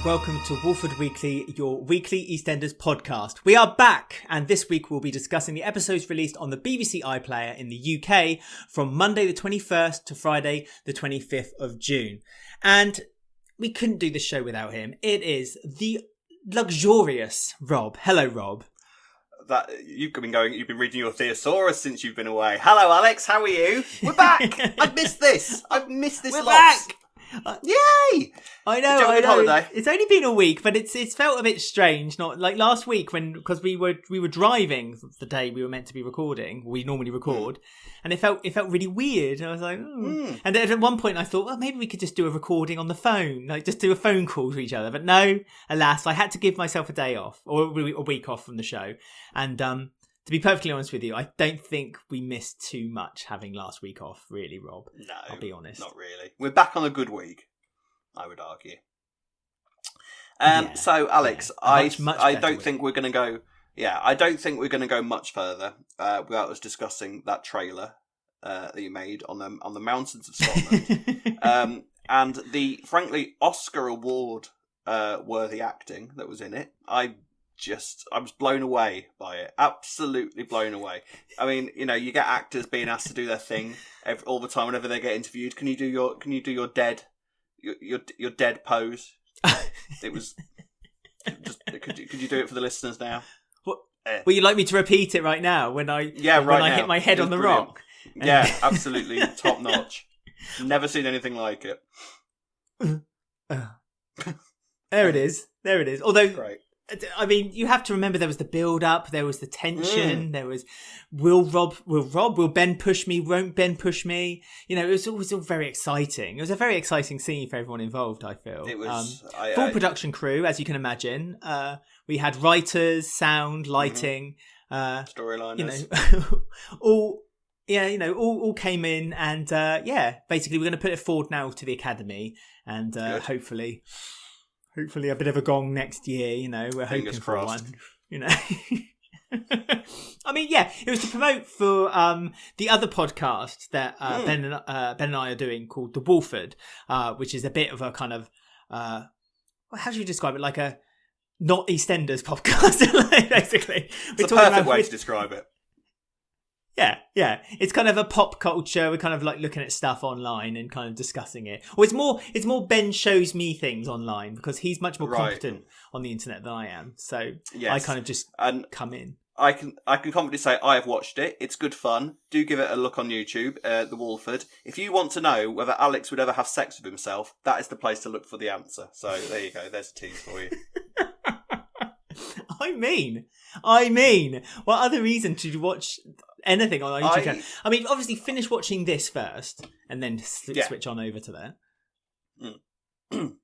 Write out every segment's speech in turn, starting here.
welcome to Walford Weekly, your weekly EastEnders podcast. We are back, and this week we'll be discussing the episodes released on the BBC iPlayer in the UK from Monday the 21st to Friday the 25th of June. And we couldn't do this show without him. It is the luxurious Rob. Hello, Rob. That you've been reading your thesaurus since you've been away. Hello, Alex. How are you? We're back. I've missed this. We're back. Yay! I know. Did you have a good holiday? It's only been a week, but it's felt a bit strange. Not like last week because we were driving the day we were meant to be recording. We normally record, and it felt really weird. I was like, and at one point I thought, well, maybe we could just do a recording on the phone, like just do a phone call to each other. But no, alas, I had to give myself a day off or a week off from the show, and to be perfectly honest with you, I don't think we missed too much having last week off, really, Rob. No, I'll be honest. Not really. We're back on a good week, I would argue. So, Alex, I don't think we're going to go. Yeah, I don't think we're going to go much further without us discussing that trailer that you made on the mountains of Scotland, and the frankly Oscar award worthy acting that was in it. I was blown away by it. Absolutely blown away. I mean, you get actors being asked to do their thing all the time whenever they get interviewed. Can you do your dead pose? It was just. Could you do it for the listeners now? What? Would you like me to repeat it right now when I hit my head on the brilliant. rock? Yeah, absolutely top notch. Never seen anything like it. There it is. Although. Great. I mean, you have to remember there was the build-up, there was the tension, there was, will Ben push me, won't Ben push me? It was always all very exciting. It was a very exciting scene for everyone involved, I feel. It was. Full production crew, as you can imagine. We had writers, sound, lighting. Storyliners. All came in and, basically we're going to put it forward now to the Academy and hopefully a bit of a gong next year, we're hoping for one, I mean, it was to promote for the other podcast that Ben and I are doing called The Walford, which is a bit of a kind of, how do you describe it? Like a not EastEnders podcast, basically. It's a perfect way to describe it. Yeah. It's kind of a pop culture. We're kind of like looking at stuff online and kind of discussing it. Or it's more Ben shows me things online because he's much more competent on the internet than I am. So yes. I kind of just come in. I can confidently say I have watched it. It's good fun. Do give it a look on YouTube, The Walford. If you want to know whether Alex would ever have sex with himself, that is the place to look for the answer. So there you go. There's a tease for you. I mean, what other reason to watch anything on our YouTube channel? I mean, obviously finish watching this first and then switch on over to that.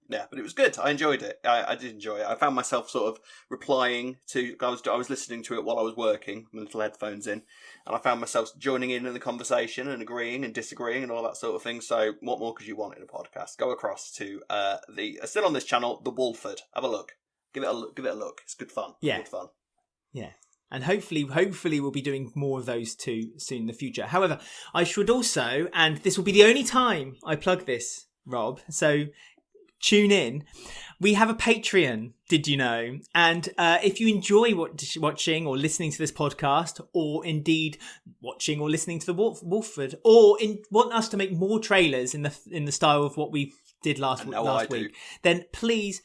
Yeah, but it was good. I enjoyed it. I did enjoy it. I found myself sort of replying to. I was listening to it while I was working, with little headphones in, and I found myself joining in the conversation and agreeing and disagreeing and all that sort of thing. So, what more could you want in a podcast? Go across to still on this channel, The Walford. Have a look. Give it a look. It's good fun. Yeah. Good fun. Yeah. And hopefully we'll be doing more of those too soon in the future. However, I should also, and this will be the only time I plug this, Rob, so tune in. We have a Patreon, did you know? And if you enjoy watching or listening to this podcast, or indeed watching or listening to the Walford, or want us to make more trailers in the style of what we did last week, then please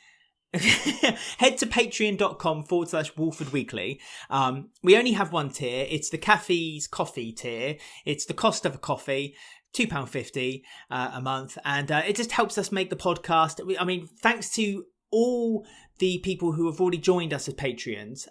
head to patreon.com/Walford Weekly. We only have one tier. It's the Cafe's coffee tier. It's the cost of a coffee, £2.50 a month, and it just helps us make the podcast. I mean, thanks to all the people who have already joined us as Patreons,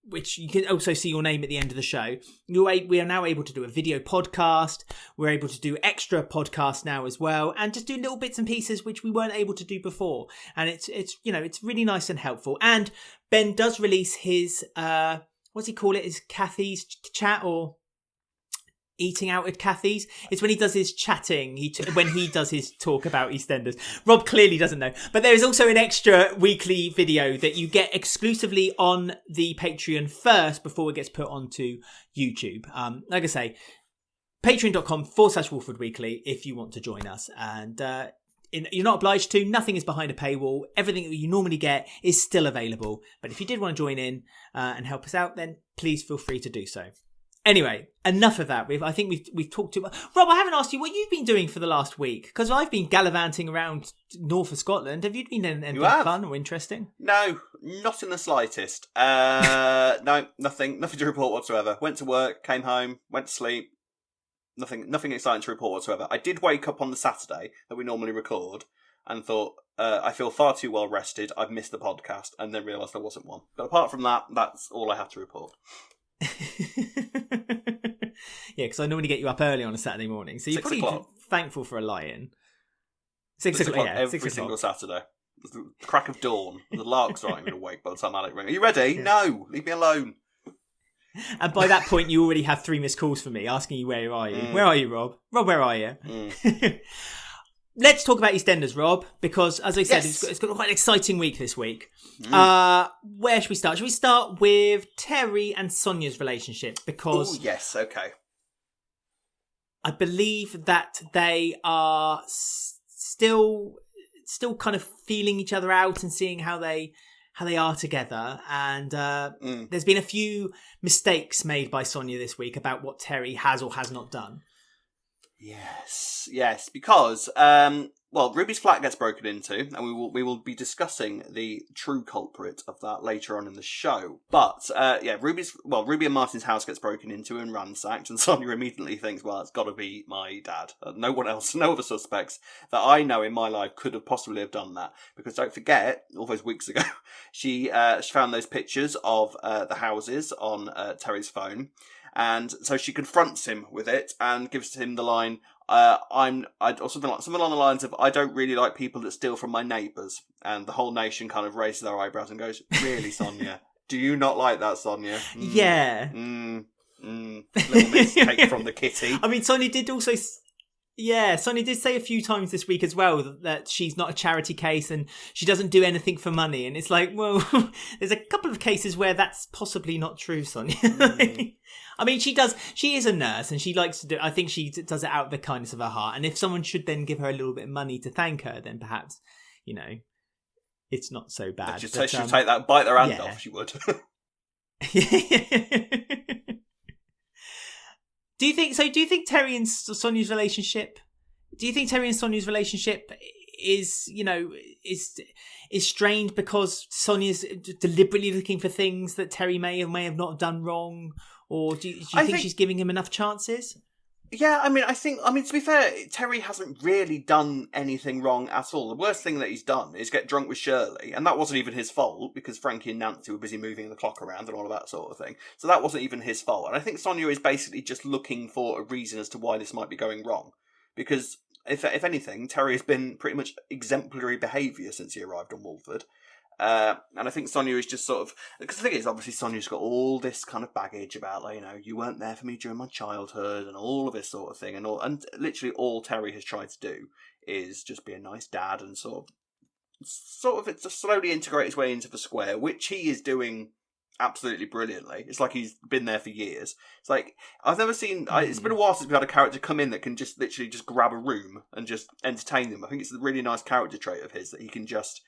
which you can also see your name at the end of the show. We are now able to do a video podcast. We're able to do extra podcasts now as well, and just do little bits and pieces which we weren't able to do before. And it's really nice and helpful. And Ben does release his what's he call it? His Kathy's chat or eating out at Kathy's. It's when he does his chatting, when he does his talk about EastEnders. Rob clearly doesn't know, but there is also an extra weekly video that you get exclusively on the Patreon first before it gets put onto YouTube. Like I say, patreon.com/Walford Weekly if you want to join us. And you're not obliged to. Nothing is behind a paywall. Everything that you normally get is still available. But if you did want to join in and help us out, then please feel free to do so. Anyway, enough of that. I think we've talked too much. Rob, I haven't asked you what you've been doing for the last week, because I've been gallivanting around north of Scotland. Have you been anything fun or interesting? No, not in the slightest. No, nothing to report whatsoever. Went to work, came home, went to sleep. Nothing exciting to report whatsoever. I did wake up on the Saturday that we normally record and thought, I feel far too well rested. I've missed the podcast, and then realised there wasn't one. But apart from that, that's all I have to report. Yeah, because I normally get you up early on a Saturday morning, so you're probably thankful for a lie-in. 6 o'clock, yeah, every single Saturday. The crack of dawn. The larks aren't even awake by the time Alec rings. Are you ready? Yeah. No, leave me alone. And by that point, you already have 3 missed calls from me asking you where are you. Where are you, Rob? Rob, where are you? Let's talk about EastEnders, Rob, because as I said, it's got quite an exciting week this week. Where should we start? Should we start with Terry and Sonia's relationship? Because yes, okay. I believe that they are still kind of feeling each other out and seeing how they are together. And there's been a few mistakes made by Sonia this week about what Terry has or has not done. Yes, because Ruby's flat gets broken into, and we will be discussing the true culprit of that later on in the show. But Ruby and Martin's house gets broken into and ransacked, and Sonia immediately thinks, well, it's got to be my dad. No one else, no other suspects that I know in my life could have possibly have done that. Because don't forget, all those weeks ago, she found those pictures of the houses on Terry's phone. And so she confronts him with it and gives him the line, or something along the lines of, I don't really like people that steal from my neighbours. And the whole nation kind of raises their eyebrows and goes, really, Sonia? Do you not like that, Sonia? Yeah. Little miss, take from the kitty. I mean, Sonia did also... Yeah, Sonia did say a few times this week as well that she's not a charity case and she doesn't do anything for money. And it's like, well, there's a couple of cases where that's possibly not true, Sonia. I mean, she is a nurse and she likes to do, I think she does it out of the kindness of her heart. And if someone should then give her a little bit of money to thank her, then perhaps, it's not so bad. She would take that, bite their hand off, she would. Do you think Terry and Sonia's relationship? Do you think Terry and Sonia's relationship is strained because Sonia's deliberately looking for things that Terry may have not done wrong, or do you think she's giving him enough chances? Yeah, I mean, to be fair, Terry hasn't really done anything wrong at all. The worst thing that he's done is get drunk with Shirley, and that wasn't even his fault, because Frankie and Nancy were busy moving the clock around and all of that sort of thing. So that wasn't even his fault. And I think Sonia is basically just looking for a reason as to why this might be going wrong. Because, if anything, Terry has been pretty much exemplary behaviour since he arrived on Walford. And I think Sonia is just sort of... Because the thing is, obviously, Sonia's got all this kind of baggage about, you weren't there for me during my childhood and all of this sort of thing. And literally all Terry has tried to do is just be a nice dad and sort of it's just slowly integrate his way into the square, which he is doing absolutely brilliantly. It's like he's been there for years. It's like, I've never seen... It's been a while since we've had a character come in that can just literally just grab a room and just entertain them. I think it's a really nice character trait of his that he can just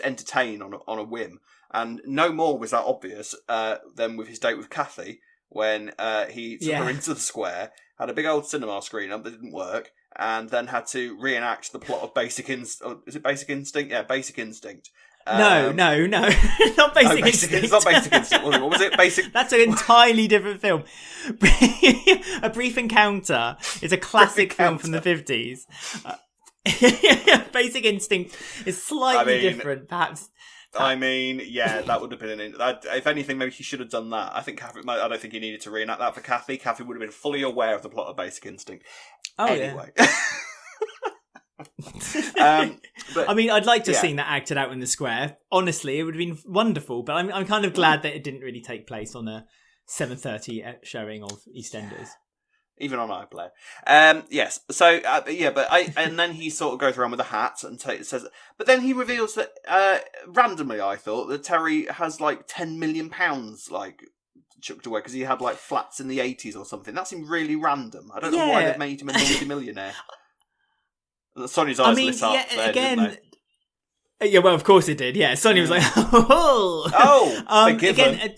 entertain on a whim. And no more was that obvious than with his date with Kathy, when he took her into the square, had a big old cinema screen up that didn't work, and then had to reenact the plot of Basic Instinct. Is it Basic Instinct? Yeah, Basic Instinct. No, not Basic Instinct. It's not Basic Instinct. What was it? Basic. That's an entirely different film. A Brief Encounter is a classic film from the 50s. Basic Instinct is slightly different, perhaps. I mean, yeah, that would have been if anything, maybe he should have done that. I don't think he needed to reenact that for Kathy. Kathy would have been fully aware of the plot of Basic Instinct. Oh, anyway. But, I mean, I'd like to have seen that acted out in the square. Honestly, it would have been wonderful. But I'm kind of glad that it didn't really take place on a 7:30 showing of EastEnders. Even on iPlayer. Yes. So, and then he sort of goes around with a hat and says, but then he reveals that, randomly, I thought, that Terry has like £10 million, chucked away because he had like flats in the 80s or something. That seemed really random. I don't know why they've made him a multi-millionaire. Sonia's eyes lit up there, didn't they? Yeah, well, of course it did. Yeah, Sonia was like, forgiven. Again,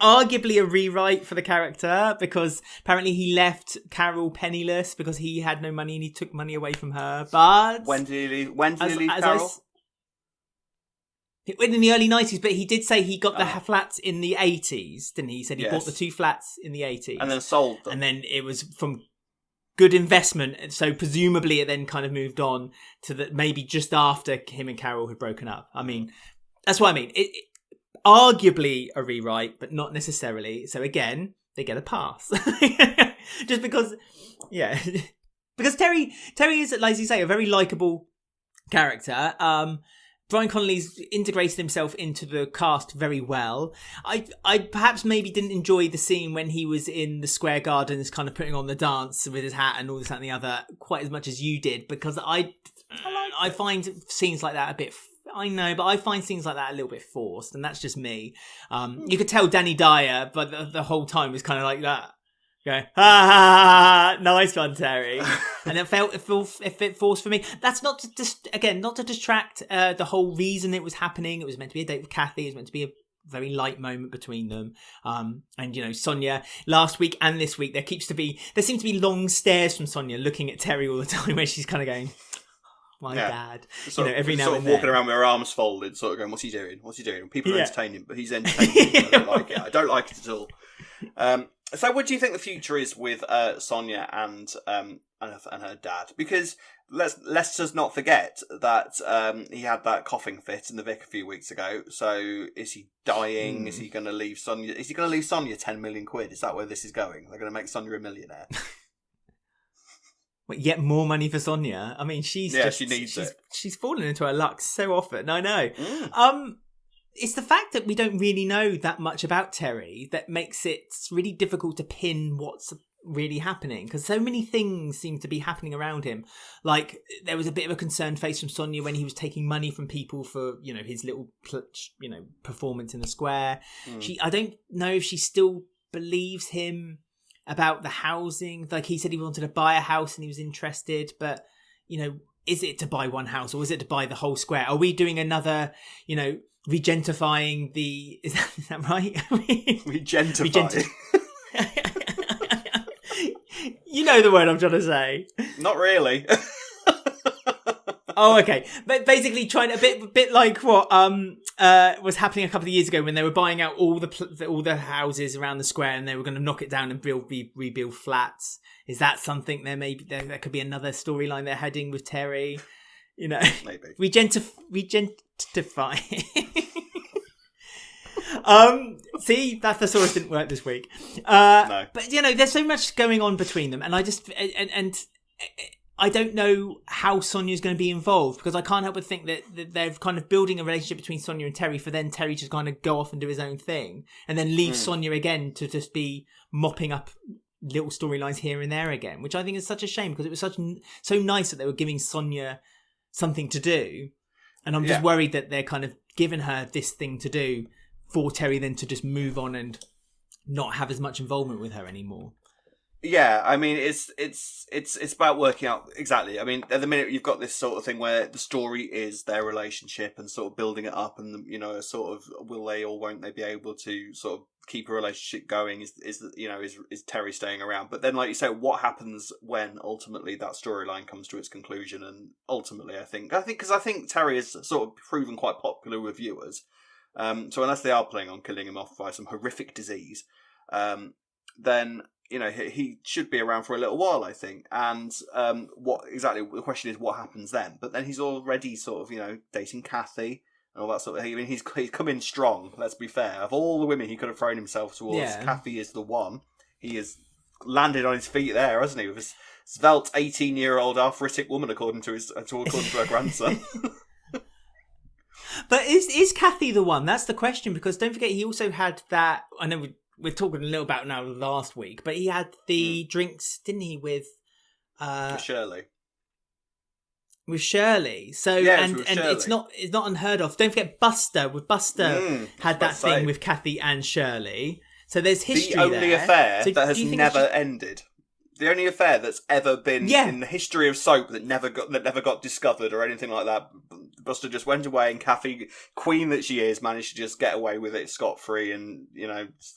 arguably a rewrite for the character, because apparently he left Carol penniless because he had no money and he took money away from her. But when did he leave Carol? In the early 90s, but he did say he got the flats in the 80s, didn't he? He said he bought the 2 flats in the 80s. And then sold them. And then it was from good investment, so presumably it then kind of moved on to maybe just after him and Carol had broken up. I mean, that's what I mean. It arguably a rewrite, but not necessarily. So again, they get a pass. Just because, because Terry is, like you say, a very likeable character. Brian Connolly's integrated himself into the cast very well. I perhaps maybe didn't enjoy the scene when he was in the Square Gardens kind of putting on the dance with his hat and all this and the other quite as much as you did, because I find scenes like that a bit... I know, but I find scenes like that a little bit forced, and that's just me. You could tell Danny Dyer, but the whole time was kind of like that. Going, ha, nice one, Terry. And it felt forced for me. That's not to distract the whole reason it was happening. It was meant to be a date with Kathy. It was meant to be a very light moment between them. And Sonia, last week and this week, there seems to be long stares from Sonia looking at Terry all the time, where she's kind of going, my dad. Every now and then. Walking around with her arms folded, sort of going, what's he doing? People are entertaining him, but he's entertaining him. I don't like it. I don't like it at all. So what do you think the future is with Sonia and her dad? Because let's just not forget that he had that coughing fit in the Vic a few weeks ago. So is he dying? Is he going to leave Sonia? Is he going to leave Sonia 10 million quid? Is that where this is going? They're going to make Sonia a millionaire. Yet more money for Sonia. I mean, she needs it. She's fallen into her luck so often. I know. It's the fact that we don't really know that much about Terry that makes it really difficult to pin what's really happening, because so many things seem to be happening around him. Like, there was a bit of a concerned face from Sonia when he was taking money from people for, his little, performance in the square. I don't know if she still believes him about the housing. Like, he said he wanted to buy a house and he was interested, but, is it to buy one house or is it to buy the whole square? Are we doing another, regentifying the... Is that right? Regentifying. You know the word I'm trying to say. Not really. Oh, okay. But basically trying a bit like what was happening a couple of years ago when they were buying out all the houses around the square and they were going to knock it down and rebuild flats. Is that something there could be another storyline they're heading with Terry? Maybe. Regentify. See, that thesaurus didn't work this week. No. But there's so much going on between them, and I just and I don't know how Sonia's going to be involved, because I can't help but think that they're kind of building a relationship between Sonia and Terry for then Terry to kind of go off and do his own thing, and then leave Sonia again to just be mopping up little storylines here and there again, which I think is such a shame, because it was so nice that they were giving Sonia something to do, and I'm just worried that they're kind of giving her this thing to do for Terry then to just move on and not have as much involvement with her anymore. Yeah, I mean, it's about working out exactly. I mean, at the minute you've got this sort of thing where the story is their relationship and sort of building it up, and sort of will they or won't they be able to sort of keep a relationship going? Is Terry staying around? But then, like you say, what happens when ultimately that storyline comes to its conclusion? And ultimately, I think Terry is sort of proven quite popular with viewers. So unless they are planning on killing him off by some horrific disease, then he should be around for a little while, I think. And the question is what happens then? But then he's already sort of dating Kathy and all that sort of thing. I mean, he's come in strong. Let's be fair. Of all the women he could have thrown himself towards, Kathy is the one. He has landed on his feet there, hasn't he? With his svelte 18-year-old arthritic woman, according to her grandson. But is Kathy the one? That's the question, because don't forget he also had that. I know we're talking a little about now last week, but he had the drinks, didn't he, with Shirley. With Shirley. So and it's not unheard of. Don't forget Buster had that thing with Kathy and Shirley. So there's history there. The only affair that has never ended. The only affair that's ever been in the history of soap that never got discovered or anything like that. Buster just went away, and Kathy, queen that she is, managed to just get away with it scot-free, and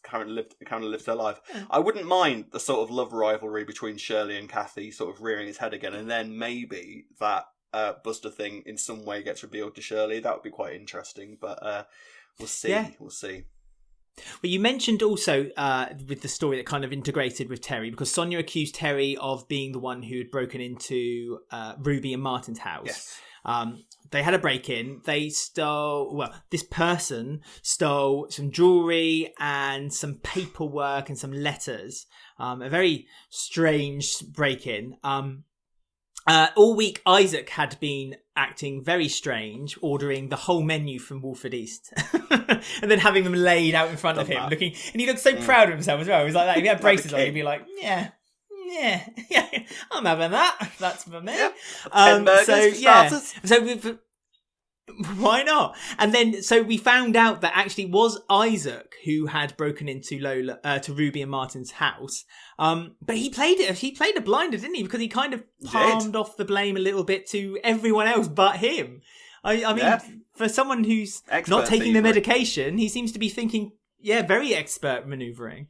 kind of lived her life. Yeah. I wouldn't mind the sort of love rivalry between Shirley and Kathy sort of rearing its head again, and then maybe that Buster thing in some way gets revealed to Shirley. That would be quite interesting, but we'll see. Yeah. We'll see. Well, you mentioned also with the story that kind of integrated with Terry, because Sonia accused Terry of being the one who had broken into Ruby and Martin's house. Yes. They had a break-in. They this person stole some jewellery and some paperwork and some letters. A very strange break-in. All week, Issac had been acting very strange, ordering the whole menu from Walford East, and then having them laid out in front of him, looking. And he looked so proud of himself as well. He was like that. If he had braces on, he'd be like, "Yeah, I'm having that. That's for me." Yep. 10 burgers for starters. Why not? And then, so we found out that actually it was Issac who had broken into Lola, to Ruby and Martin's house. But he played a blinder, didn't he? Because he kind of palmed off the blame a little bit to everyone else but him. I mean, for someone who's not taking the medication, he seems to be thinking, very expert manoeuvring.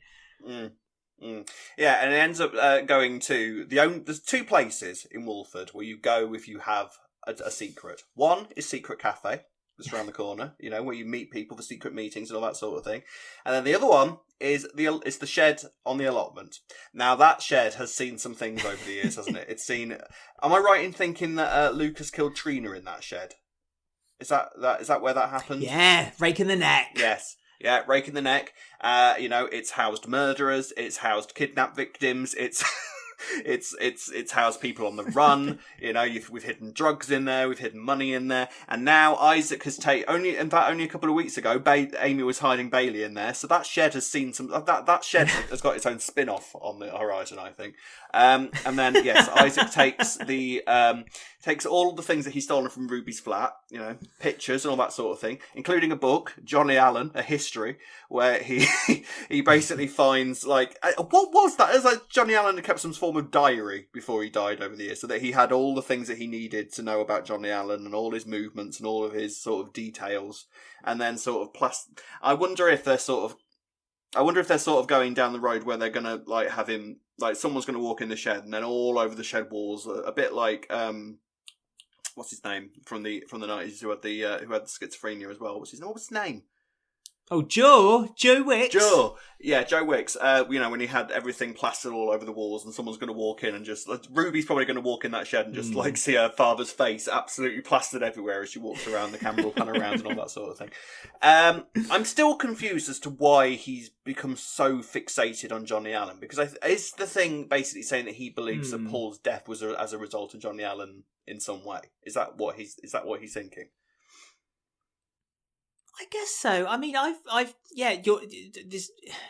Yeah, and it ends up going to there's two places in Walford where you go if you have a secret. One is Secret Cafe, just around the corner, where you meet people for secret meetings and all that sort of thing. And then the other one is the shed on the allotment. Now, that shed has seen some things over the years, hasn't it? It's seen. Am I right in thinking that Lucas killed Trina in that shed? Is that where that happened? Yeah, rake in the neck. Yes. Yeah, rake in the neck. It's housed murderers. It's housed kidnap victims. It's housed people on the run. We've hidden drugs in there. We've hidden money in there. And now Issac has only a couple of weeks ago, Amy was hiding Bailey in there. So that shed has seen some. That shed has got its own spin-off on the horizon, I think. And then yes, Issac takes all the things that he's stolen from Ruby's flat. Pictures and all that sort of thing, including a book, Johnny Allen, a history, where he basically finds what was that? It was like Johnny Allen had kept some form of diary before he died over the years, so that he had all the things that he needed to know about Johnny Allen and all his movements and all of his sort of details, and then sort of I wonder if they're sort of going down the road where they're gonna have him someone's gonna walk in the shed, and then all over the shed walls, a bit like what's his name from the 90s who had the schizophrenia as well. What was his name? Oh, Joe Wicks. Joe Wicks. When he had everything plastered all over the walls, and someone's going to walk in and just Ruby's probably going to walk in that shed and just see her father's face absolutely plastered everywhere as she walks around. The camera will pan around and all that sort of thing. I'm still confused as to why he's become so fixated on Johnny Allen, because is the thing basically saying that he believes that Paul's death was as a result of Johnny Allen in some way? Is that what he's thinking? I guess so. I mean,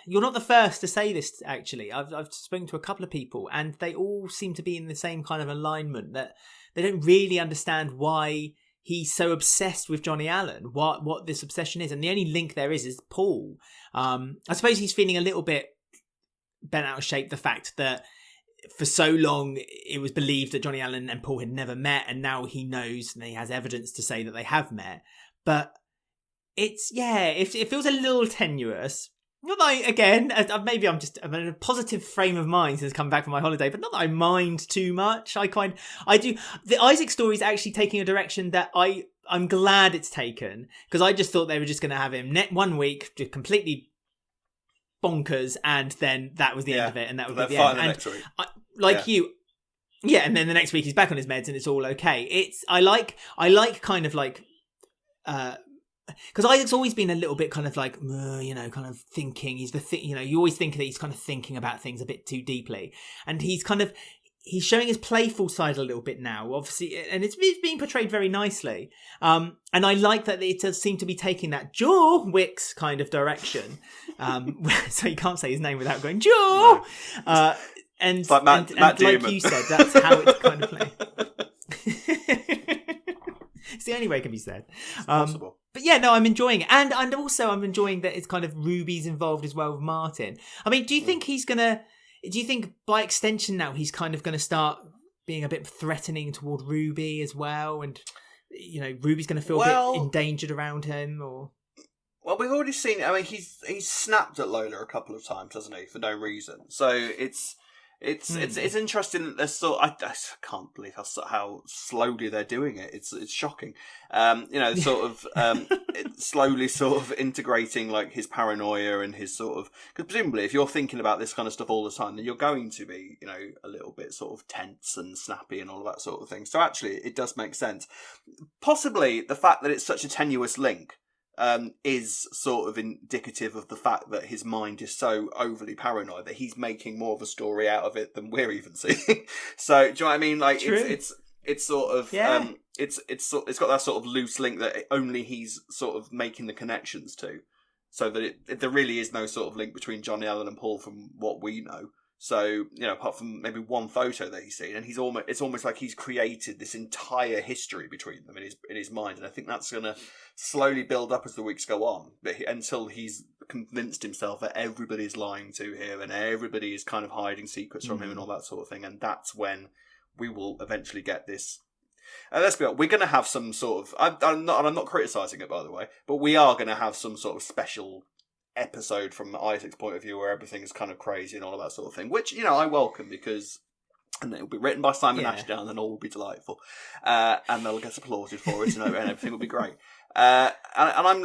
you're not the first to say this. Actually, I've spoken to a couple of people, and they all seem to be in the same kind of alignment, that they don't really understand why he's so obsessed with Johnny Allen. What this obsession is, and the only link there is Paul. I suppose he's feeling a little bit bent out of shape. The fact that for so long it was believed that Johnny Allen and Paul had never met, and now he knows and he has evidence to say that they have met, but. It feels a little tenuous. Not that maybe I'm in a positive frame of mind since come back from my holiday, but not that I mind too much. I do. The Issac story is actually taking a direction that I'm glad it's taken, because I just thought they were just going to have him 1 week just completely bonkers, and then that was the end of it, and that would be the end. Next week. You. Yeah, and then the next week he's back on his meds and it's all okay. I like kind of like because Isaac's always been a little bit kind of kind of thinking. He's you always think that he's kind of thinking about things a bit too deeply, and he's showing his playful side a little bit now, obviously, and it's being portrayed very nicely. And I like that it does seem to be taking that Joe Wicks kind of direction. So you can't say his name without going Joe. No. And, it's like Matt like you said, that's how it's kind of played. It's the only way it can be said. It's possible. But yeah, no, I'm enjoying it. And also I'm enjoying that it's kind of Ruby's involved as well with Martin. I mean, do you think he's going to... do you think by extension now he's kind of going to start being a bit threatening toward Ruby as well, and Ruby's going to feel a bit endangered around him, or? Well, we've already seen. I mean, he's snapped at Lola a couple of times, hasn't he? For no reason. So it's interesting that there's I can't believe how slowly they're doing it. It's shocking. It's slowly sort of integrating like his paranoia and his sort of, because presumably if you're thinking about this kind of stuff all the time, then you're going to be a little bit sort of tense and snappy and all of that sort of thing. So actually, it does make sense. Possibly the fact that it's such a tenuous link. Is sort of indicative of the fact that his mind is so overly paranoid that he's making more of a story out of it than we're even seeing. So, do you know what I mean? Like, it's sort of, it's got that sort of loose link that only he's sort of making the connections to, so that there really is no sort of link between Johnny Allen and Paul from what we know. So, apart from maybe one photo that he's seen, and it's almost like he's created this entire history between them in his mind, and I think that's going to slowly build up as the weeks go on, until he's convinced himself that everybody's lying to him and everybody is kind of hiding secrets from him and all that sort of thing, and that's when we will eventually get this. Let's be honest, we're going to have some sort of. I'm not criticising it, by the way, but we are going to have some sort of special episode from Issac's point of view where everything is kind of crazy and all of that sort of thing, which I welcome, because and it'll be written by Simon Ashdown and all will be delightful, and they'll get applauded for it, and everything will be great. And I am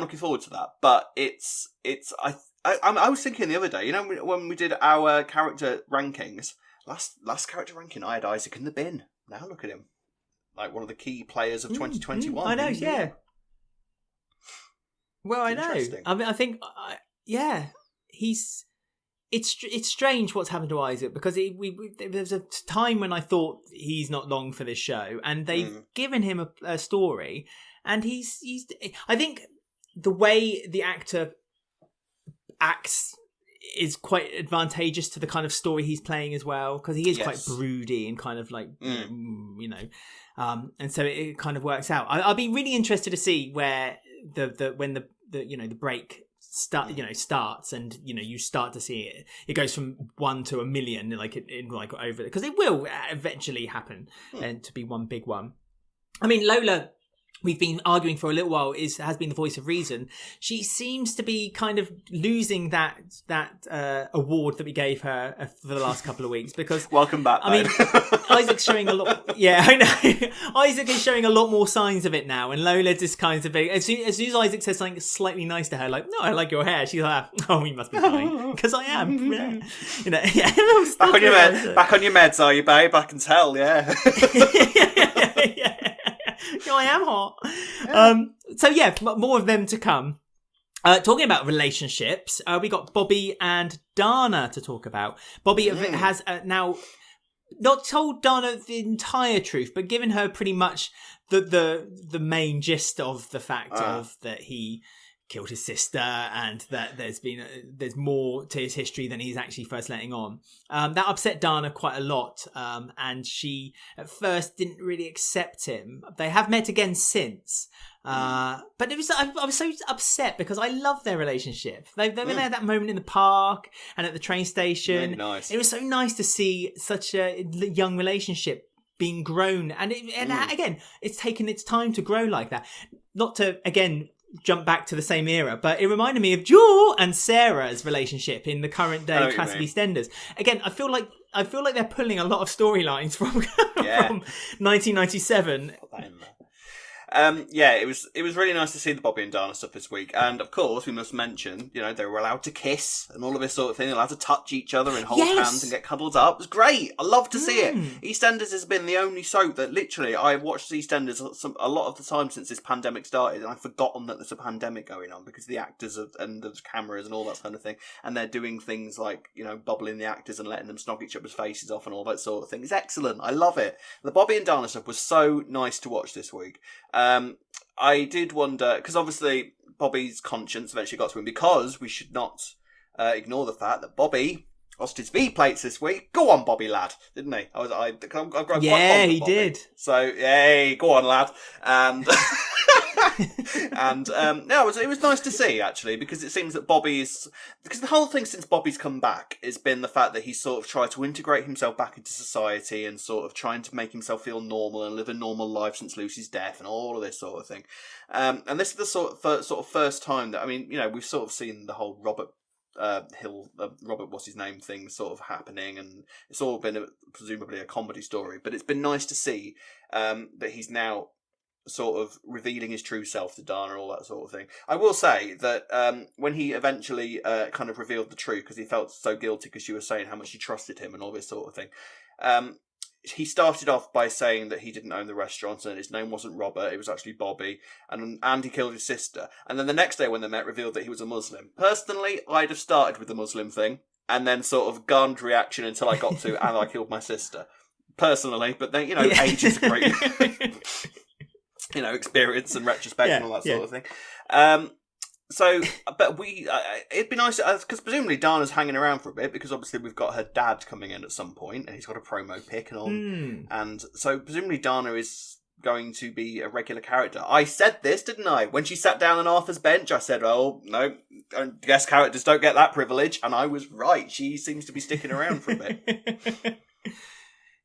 looking forward to that. But I was thinking the other day, when we did our character rankings, last character ranking, I had Issac in the bin. Now look at him, like one of the key players of 2021. I know, yeah. Well, I know. I mean, I think, it's strange what's happened to Issac, because there's a time when I thought he's not long for this show, and they've given him a story, and he's. I think the way the actor acts is quite advantageous to the kind of story he's playing as well, because he is quite broody and kind of like, and so it kind of works out. I'll be really interested to see where when the break starts, and you start to see it goes from 1 to 1 million, like over, because it will eventually happen and to be one big one. I mean, Lola, we've been arguing for a little while, has been the voice of reason. She seems to be kind of losing that award that we gave her for the last couple of weeks, because welcome back. I mean, Issac's showing a lot. Yeah, I know. Issac is showing a lot more signs of it now, and Lola just kind of as soon as Issac says something slightly nice to her, like, "No, I like your hair," she's like, "Oh, you must be fine," because I am. Back on your meds, are you, babe? I can tell. Yeah. I am hot. So yeah, more of them to come. Talking about relationships, we got Bobby and Dana to talk about. Bobby has now not told Dana the entire truth, but given her pretty much the main gist of the fact of that he killed his sister, and that there's more to his history than he's actually first letting on. That upset Dana quite a lot, and she at first didn't really accept him. They have met again since, but I was so upset because I love their relationship. When they had that moment in the park and at the train station, really nice. It was so nice to see such a young relationship being grown, and again, it's taken its time to grow like that. Not to again jump back to the same era, but it reminded me of Jewel and Sarah's relationship in the current day Class of EastEnders. Again, I feel like they're pulling a lot of storylines from 1997. It was really nice to see the Bobby and Dana stuff this week, and of course we must mention, they were allowed to kiss and all of this sort of thing. They're allowed to touch each other and hold hands and get cuddled up. It was great. I love to see it. EastEnders has been the only soap that literally I've watched EastEnders a lot of the time since this pandemic started, and I've forgotten that there's a pandemic going on because the actors and the cameras and all that kind of thing, and they're doing things like bubbling the actors and letting them snog each other's faces off and all that sort of thing. It's excellent. I love it. The Bobby and Dana stuff was so nice to watch this week. I did wonder, because obviously Bobby's conscience eventually got to him, because we should not ignore the fact that Bobby lost his V-plates this week. Go on, Bobby, lad, didn't he? I've grown quite fond of Bobby. He did. So, yay, go on, lad. And And it was nice to see, actually, because it seems that because the whole thing since Bobby's come back has been the fact that he's sort of tried to integrate himself back into society and sort of trying to make himself feel normal and live a normal life since Lucy's death and all of this sort of thing. And this is the sort of first time that, I mean, we've sort of seen the whole Robert what's his name thing sort of happening, and it's all been presumably a comedy story, but it's been nice to see that he's now sort of revealing his true self to Dana, all that sort of thing. I will say that when he eventually kind of revealed the truth, because he felt so guilty because she was saying how much she trusted him and all this sort of thing, he started off by saying that he didn't own the restaurant and his name wasn't Robert, it was actually Bobby, and he killed his sister. And then the next day when they met, revealed that he was a Muslim. Personally, I'd have started with the Muslim thing and then sort of garnered reaction until I got to, and I killed my sister. Personally, but then, age is a great, experience and retrospect and all that sort of thing. So, but it'd be nice, because presumably Dana's hanging around for a bit, because obviously we've got her dad coming in at some point, and he's got a promo pic and all. And so presumably Dana is going to be a regular character. I said this, didn't I? When she sat down on Arthur's bench, I said, oh, no, guest characters don't get that privilege. And I was right. She seems to be sticking around for a bit.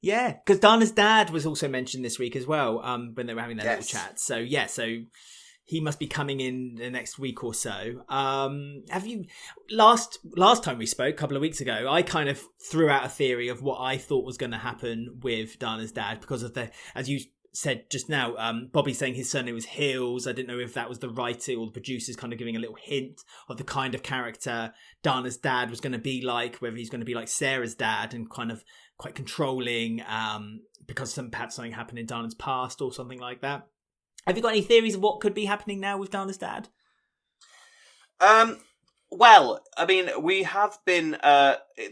Yeah, because Dana's dad was also mentioned this week as well, when they were having their little chat. So, so he must be coming in the next week or so. Have you last time we spoke, a couple of weeks ago, I kind of threw out a theory of what I thought was going to happen with Dana's dad because of as you said just now, Bobby saying his surname was Hills. I didn't know if that was the writer or the producers kind of giving a little hint of the kind of character Dana's dad was going to be like, whether he's going to be like Sarah's dad and kind of quite controlling because perhaps something happened in Dana's past or something like that. Have you got any theories of what could be happening now with Dana's dad? Well, I mean, we have been,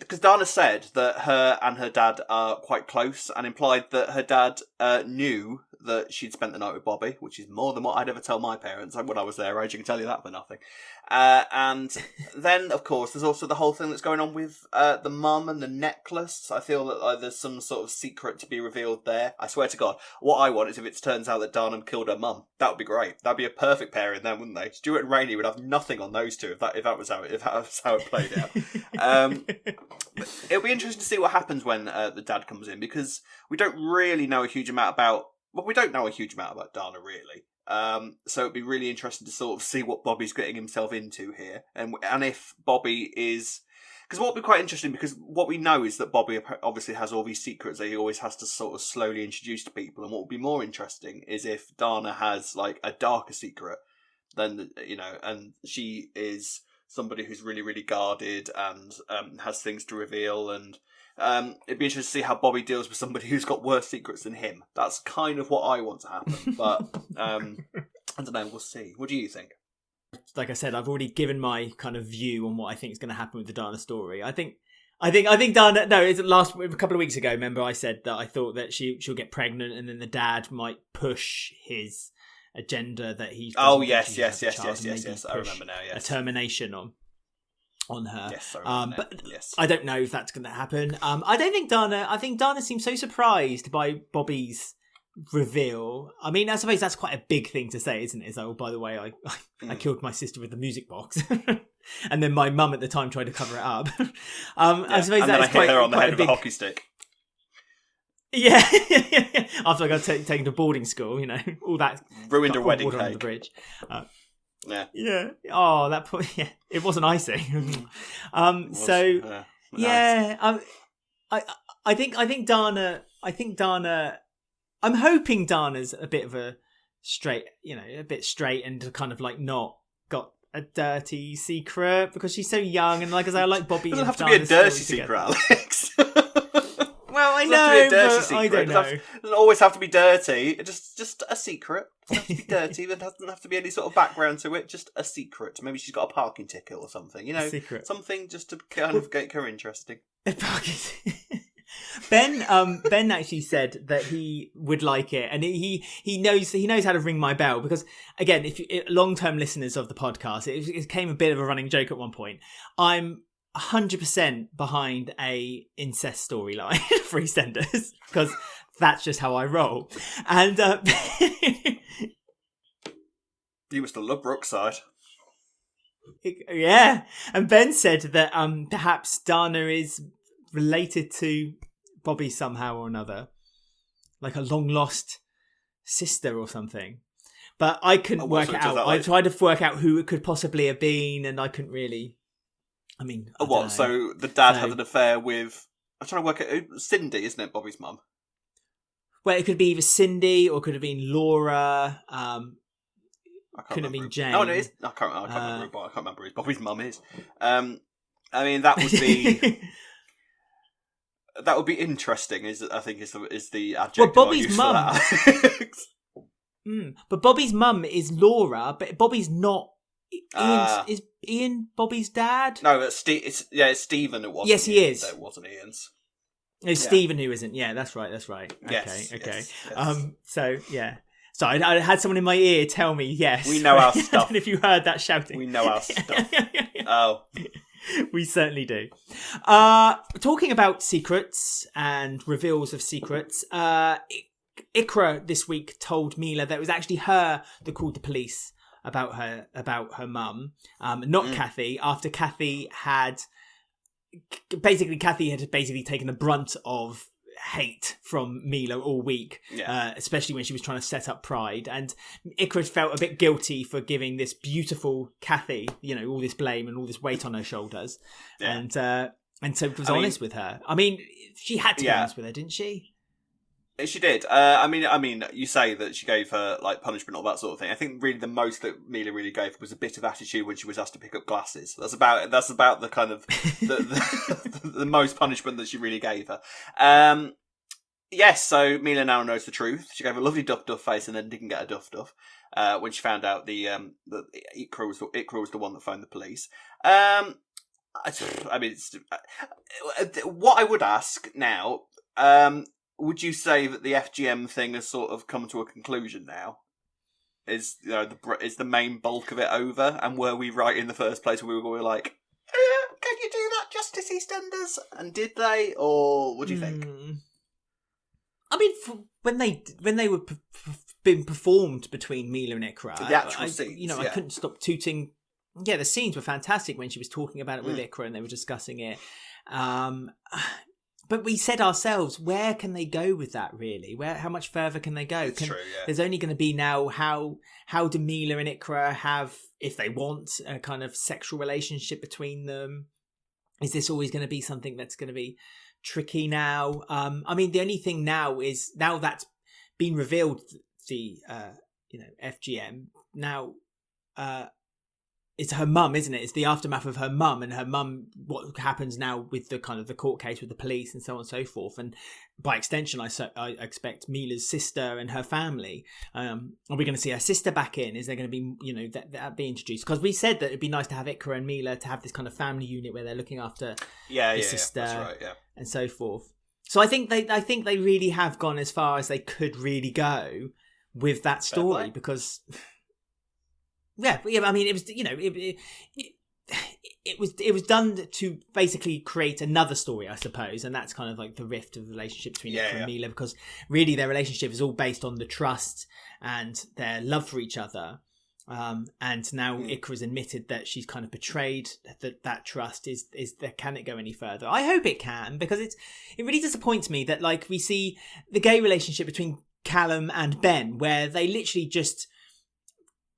because Dana said that her and her dad are quite close and implied that her dad knew that she'd spent the night with Bobby, which is more than what I'd ever tell my parents when I was their age. I can tell you that for nothing. And then, of course, there's also the whole thing that's going on with the mum and the necklace. I feel that there's some sort of secret to be revealed there. I swear to God, what I want is if it turns out that Dana killed her mum. That would be great. That'd be a perfect pairing then, wouldn't they? Stuart and Rainey would have nothing on those two if that was how it played out. It'll be interesting to see what happens when the dad comes in, because we don't really know a huge amount about. Well, we don't know a huge amount about Dana, really. So it'd be really interesting to sort of see what Bobby's getting himself into here, and if Bobby is, because what would be quite interesting, because what we know is that Bobby obviously has all these secrets that he always has to sort of slowly introduce to people, and what would be more interesting is if Dana has like a darker secret than and she is somebody who's really, really guarded and has things to reveal, and it'd be interesting to see how Bobby deals with somebody who's got worse secrets than him. That's kind of what I want to happen, but I don't know. We'll see. What do you think? Like I said, I've already given my kind of view on what I think is going to happen with the Dana story. I think Dana. No, it's a couple of weeks ago. Remember, I said that I thought that she'll get pregnant, and then the dad might push his agenda that he. Oh yes. I remember now. Yes, a termination on her. Yes, I but yes. I don't know if that's going to happen. I don't think Dana. I think Dana seems so surprised by Bobby's reveal. I mean, I suppose that's quite a big thing to say, isn't it? It's like, oh, by the way, I killed my sister with the music box, and then my mum at the time tried to cover it up. I suppose and that's then I hit her on the head with a hockey stick. Yeah, after I got taken to boarding school, all that ruined her wedding cake on the bridge. Yeah. Oh, that point. Yeah, it wasn't icing. I think Dana. I'm hoping Dana's a bit of a straight, a bit straight and kind of like not got a dirty secret because she's so young, and like I like Bobby. It doesn't have to Dana's be a dirty secret, Alex. Well, I know, but I don't know. It doesn't always have to be dirty. It's just a secret. It doesn't have to be dirty. There doesn't have to be any sort of background to it. Just a secret. Maybe she's got a parking ticket or something. Secret. Something just to kind of get her interesting. A parking Ben actually said that he would like it, and he knows how to ring my bell, because again, if long-term listeners of the podcast, it became a bit of a running joke at one point. I'm 100% behind a incest storyline for EastEnders, because that's just how I roll. And You must have loved Brookside. Yeah, and Ben said that perhaps Dana is related to Bobby somehow or another, like a long lost sister or something. But I couldn't work it out. I tried to work out who it could possibly have been, and I couldn't really. I mean, I what? So the dad had an affair with. I'm trying to work it. Cindy, isn't it? Bobby's mum. Well, it could be either Cindy or it could have been Laura. Could have been Jane. Oh no, I can't remember who Bobby's mum is. I mean, that would be that would be interesting. Is the adjective? Well, Bobby's mum. But Bobby's mum is Laura, but Bobby's not. Is Ian Bobby's dad? No, it's Stephen. It wasn't. Yes, he is. It wasn't Ian's. It's Stephen who isn't. Yeah, that's right. Yes, okay. Yes. So yeah. So I had someone in my ear tell me yes. We know our stuff. I don't know if you heard that shouting. We know our stuff. Oh. We certainly do. Talking about secrets and reveals of secrets, Iqra this week told Mila that it was actually her that called the police about her mum, not Kathy, after Kathy had taken the brunt of hate from Mila all week, especially when she was trying to set up Pride, and Iqra felt a bit guilty for giving this beautiful Kathy, all this blame and all this weight on her shoulders, and so was honest with her. I mean, she had to be honest with her, didn't she? She did. I mean, you say that she gave her like punishment, all that sort of thing. I think really the most that Mila really gave her was a bit of attitude when she was asked to pick up glasses. That's about the kind of the most punishment that she really gave her. Yes. So Mila now knows the truth. She gave a lovely duff face and then didn't get a duff when she found out that Iqra was the one that phoned the police. I mean, what I would ask now. Would you say that the FGM thing has sort of come to a conclusion now? Is is the main bulk of it over? And were we right in the first place when we were like, can you do that, Justice EastEnders? And did they, or what do you think? I mean, when they were being performed between Mila and Iqra, the actual scenes, I couldn't stop tooting. Yeah, the scenes were fantastic when she was talking about it with Iqra and they were discussing it. But we said ourselves, where can they go with that, really? How much further can they go? True, yeah. There's only going to be now how do Mila and Iqra have, if they want, a kind of sexual relationship between them? Is this always going to be something that's going to be tricky now? I mean, the only thing now is, now that's been revealed, the FGM, now it's her mum, isn't it? It's the aftermath of her mum, and her mum, what happens now with the kind of the court case with the police and so on and so forth. And by extension, I expect Mila's sister and her family. Are we going to see her sister back in? Is there going to be, that be introduced? Because we said that it'd be nice to have Iqra and Mila to have this kind of family unit where they're looking after the sister that's right, and so forth. So I think they really have gone as far as they could really go with that story, because... Yeah, I mean, it was, it was done to basically create another story, I suppose, and that's kind of like the rift of the relationship between Iqra and Mila, because really their relationship is all based on the trust and their love for each other. And now Iqra's admitted that she's kind of betrayed that trust. Can it go any further? I hope it can, because it really disappoints me that, like, we see the gay relationship between Callum and Ben, where they literally just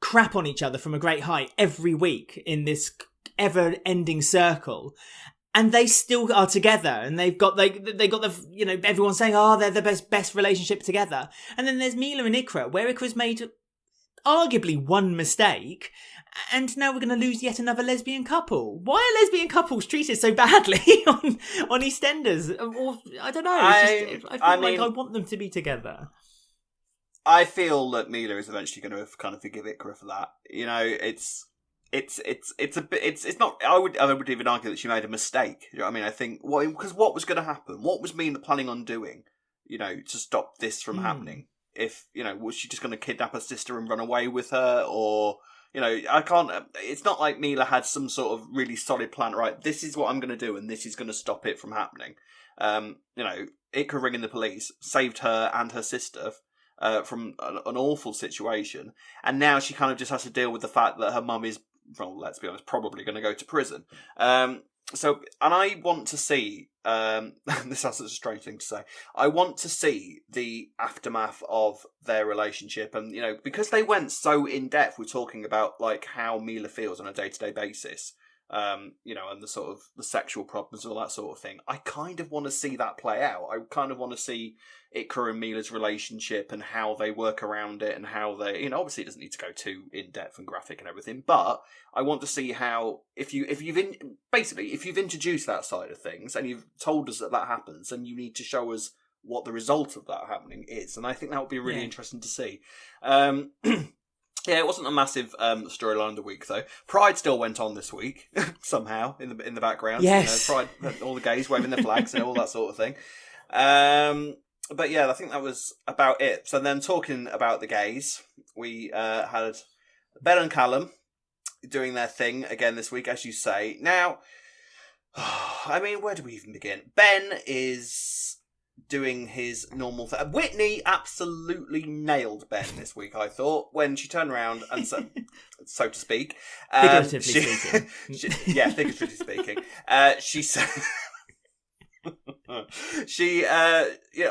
crap on each other from a great height every week in this ever-ending circle, and they still are together, and they got the everyone saying, they're the best relationship together. And then there's Mila and Iqra, where Iqra's made arguably one mistake, and now we're going to lose yet another lesbian couple. Why are lesbian couples treated so badly on EastEnders? Or I don't know. I want them to be together. I feel that Mila is eventually going to kind of forgive Iqra for that. It's not. I would even argue that she made a mistake. You know what I mean? I think because what was going to happen? What was Mila planning on doing? To stop this from happening. If was she just going to kidnap her sister and run away with her, or I can't. It's not like Mila had some sort of really solid plan. Right, this is what I'm going to do, and this is going to stop it from happening. Iqra ringing the police saved her and her sister. from an awful situation, and now she kind of just has to deal with the fact that her mum is, well, let's be honest, probably going to go to prison. So, and I want to see, this sounds such a strange thing to say, I want to see the aftermath of their relationship. And, you know, because they went so in depth with talking about, like, how Mila feels on a day-to-day basis, you know, and the sort of the sexual problems and all that sort of thing, I kind of want to see that play out. I kind of want to see Iqra and Mila's relationship and how they work around it and how they, you know, obviously it doesn't need to go too in depth and graphic and everything, but I want to see how if you've introduced that side of things and you've told us that happens, then you need to show us what the result of that happening is, and I think that would be really interesting to see. Yeah, it wasn't a massive storyline of the week though. Pride still went on this week somehow in the background. Yes, you know, Pride, all the gays waving their flags and all that sort of thing. But yeah, I think that was about it. So then, talking about the gays, we had Ben and Callum doing their thing again this week, as you say. Now, I mean, where do we even begin? Ben is doing his normal thing. Whitney absolutely nailed Ben this week, I thought, when she turned around and so to speak. Figuratively speaking. Figuratively speaking. She said... she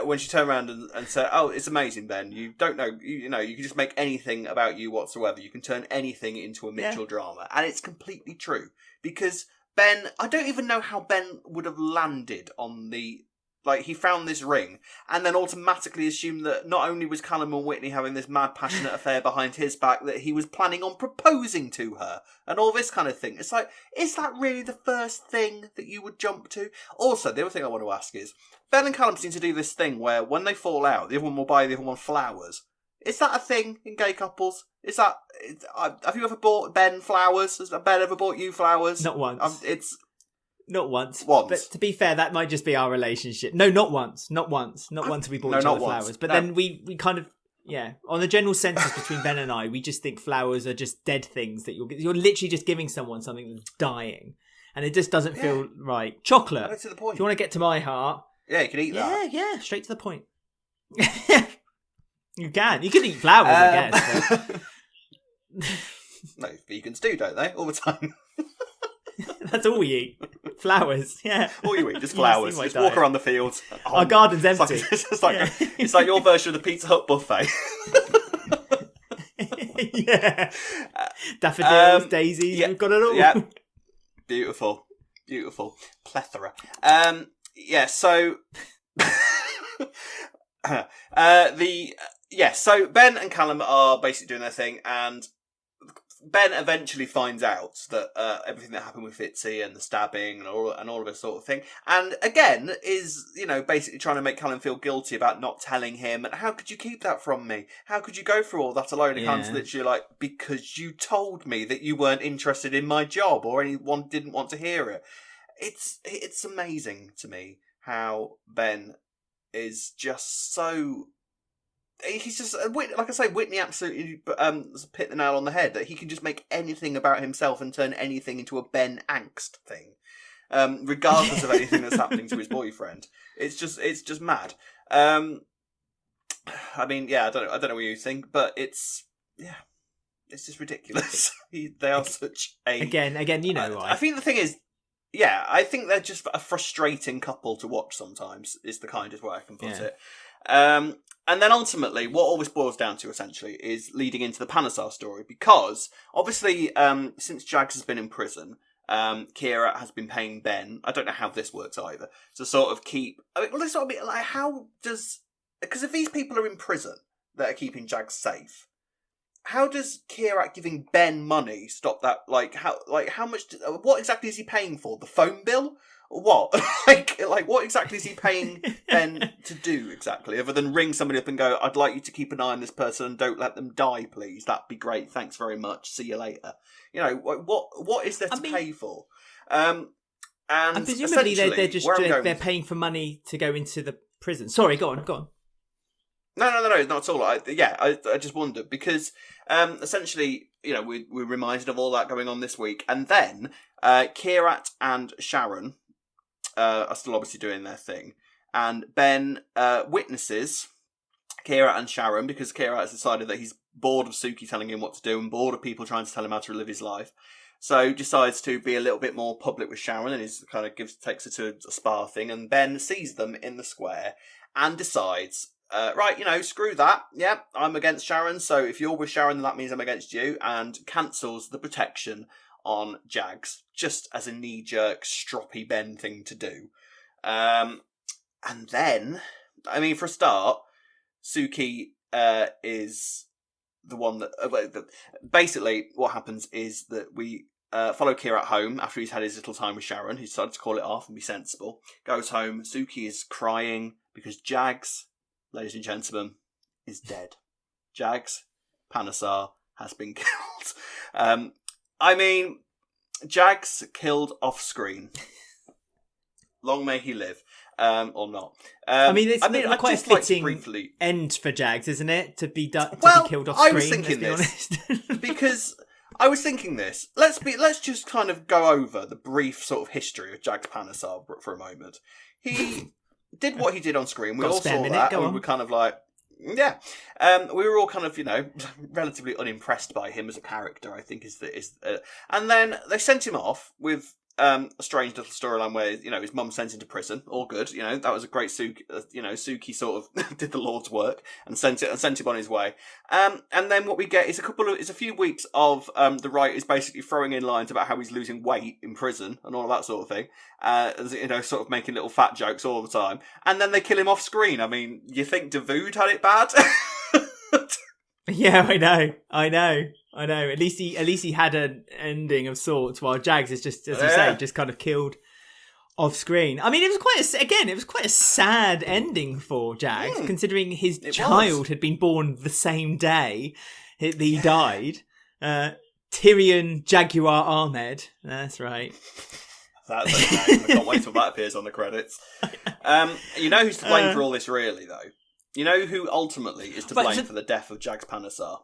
when she turned around and said, "Oh, it's amazing, Ben. You don't know, you know, you can just make anything about you whatsoever. You can turn anything into a Mitchell drama." And it's completely true, because Ben, I don't even know how Ben would have landed on the, like, he found this ring and then automatically assumed that not only was Callum and Whitney having this mad passionate affair behind his back, that he was planning on proposing to her and all this kind of thing. It's like, is that really the first thing that you would jump to? Also, the other thing I want to ask is, Ben and Callum seem to do this thing where when they fall out, the other one will buy the other one flowers. Is that a thing in gay couples? Have you ever bought Ben flowers? Has Ben ever bought you flowers? Not once. Not once. Once. But to be fair, that might just be our relationship. No, not once. Not once have we bought each other flowers. But then we kind of, on the general census between Ben and I, we just think flowers are just dead things that you're literally just giving someone something that's dying. And it just doesn't feel right. Chocolate. Right to the point. If you want to get to my heart. Yeah, you can eat that. Yeah, straight to the point. You can eat flowers, I guess. But... No, vegans do, don't they? All the time. That's all we eat. Flowers, yeah. All you eat, just flowers. Just walk around the fields. Our garden's empty. It's like your version of the Pizza Hut buffet. Yeah. Daffodils, daisies, we've got it all. Yeah. Beautiful. Plethora. So... so Ben and Callum are basically doing their thing, and Ben eventually finds out that everything that happened with Fitzy and the stabbing and all of this sort of thing, and again is, you know, basically trying to make Callum feel guilty about not telling him. And how could you keep that from me? How could you go through all that alone? And Callum's literally like, because you told me that you weren't interested in my job, or anyone didn't want to hear it. It's amazing to me how Ben is just so... He's just, like I say, Whitney absolutely hit the nail on the head, that he can just make anything about himself and turn anything into a Ben angst thing, regardless of anything that's happening to his boyfriend. It's just mad. I mean, I don't know what you think, but it's just ridiculous. They are such a... Again, you know why. I think the thing is, I think they're just a frustrating couple to watch sometimes, is the kindest way I can put it. And then ultimately, what all this boils down to, essentially, is leading into the Panesar story. Because, obviously, since Jags has been in prison, Kheerat has been paying Ben, I don't know how this works either, to sort of keep... I mean, let's sort of be like, how does... Because if these people are in prison that are keeping Jags safe, how does Kheerat giving Ben money stop that? How much... What exactly is he paying for? The phone bill? What? like what exactly is he paying Ben to do exactly, other than ring somebody up and go, "I'd like you to keep an eye on this person and don't let them die, please. That'd be great. Thanks very much. See you later." You know, what is there to pay for? And presumably they're paying for money to go into the prison. Sorry, go on. No, not at all. I just wondered because essentially, you know, we're reminded of all that going on this week, and then Kheerat and Sharon are still obviously doing their thing, and Ben witnesses Kheerat and Sharon, because Kheerat has decided that he's bored of Suki telling him what to do and bored of people trying to tell him how to live his life. So decides to be a little bit more public with Sharon and is kind of takes her to a spa thing. And Ben sees them in the square and decides, right, screw that. Yeah, I'm against Sharon. So if you're with Sharon, then that means I'm against you. And cancels the protection on Jags, just as a knee-jerk, stroppy Ben thing to do. And then, for a start, Suki is the one that... basically, what happens is that we follow Kheerat home after he's had his little time with Sharon, who decided to call it off and be sensible. Goes home, Suki is crying because Jags, ladies and gentlemen, is dead. Jags Panasar has been killed. Jags killed off screen. Long may he live. Or not. It's quite a fitting end for Jags, isn't it? To be killed off screen. I was thinking this because I was thinking this. Let's just kind of go over the brief sort of history of Jags Panasar for a moment. He did what he did on screen. We all saw that, and we were kind of like, yeah. We were all kind of, relatively unimpressed by him as a character, I think and then they sent him off with a strange little storyline where, his mum sent him to prison. All good. That was a great Suki, Suki sort of did the Lord's work and sent him on his way. And then what we get is a few weeks of the writers basically throwing in lines about how he's losing weight in prison and all of that sort of thing. Sort of making little fat jokes all the time. And then they kill him off screen. You think Davood had it bad? Yeah, I know. At least he had an ending of sorts, while Jags is just, as you say, just kind of killed off screen. It was quite a sad ending for Jags, considering his child had been born the same day that he died. Tyrion Jaguar Ahmed. That's right. That's okay. I can't wait till that appears on the credits. Who's to blame for all this, really, though? You know who ultimately is to blame for the death of Jags Panasar?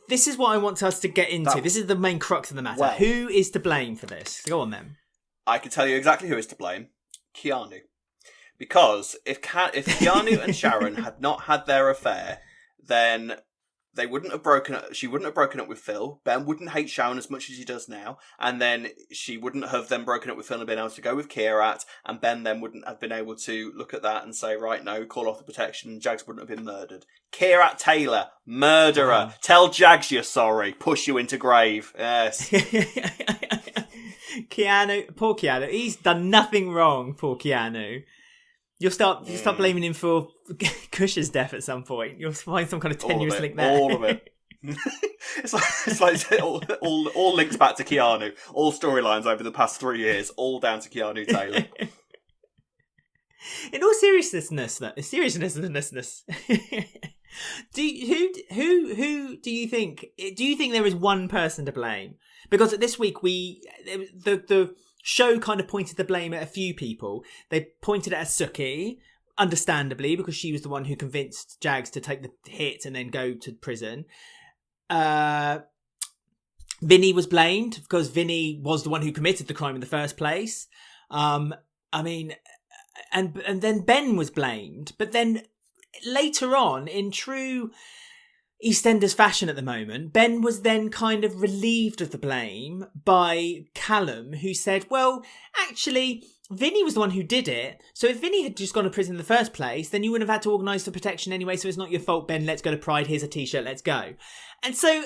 This is what I want us to get into. This is the main crux of the matter. Who is to blame for this? Go on, then. I can tell you exactly who is to blame. Keanu. Because if Keanu and Sharon had not had their affair, then she wouldn't have broken up with Phil. Ben wouldn't hate Sharon as much as he does now. And then she wouldn't have then broken up with Phil and been able to go with Kheerat. And Ben then wouldn't have been able to look at that and say, right, no, call off the protection. And Jags wouldn't have been murdered. Kheerat Taylor, murderer. Tell Jags you're sorry. Push you into grave. Yes. Poor Keanu. He's done nothing wrong, poor Keanu. You'll start blaming him for Cush's death at some point. You'll find some kind of tenuous link there. All of it. it's like all links back to Keanu. All storylines over the past 3 years, all down to Keanu Taylor. In all seriousness, who do you think? Do you think there is one person to blame? Because this week the show kind of pointed the blame at a few people. They pointed it at Suki, understandably, because she was the one who convinced Jags to take the hit and then go to prison. Vinny was blamed because Vinny was the one who committed the crime in the first place. And then Ben was blamed. But then later on, in true EastEnders fashion at the moment, Ben was then kind of relieved of the blame by Callum, who said, well, actually, Vinny was the one who did it. So if Vinny had just gone to prison in the first place, then you wouldn't have had to organise the protection anyway, so it's not your fault, Ben. Let's go to Pride. Here's a T-shirt. Let's go. And so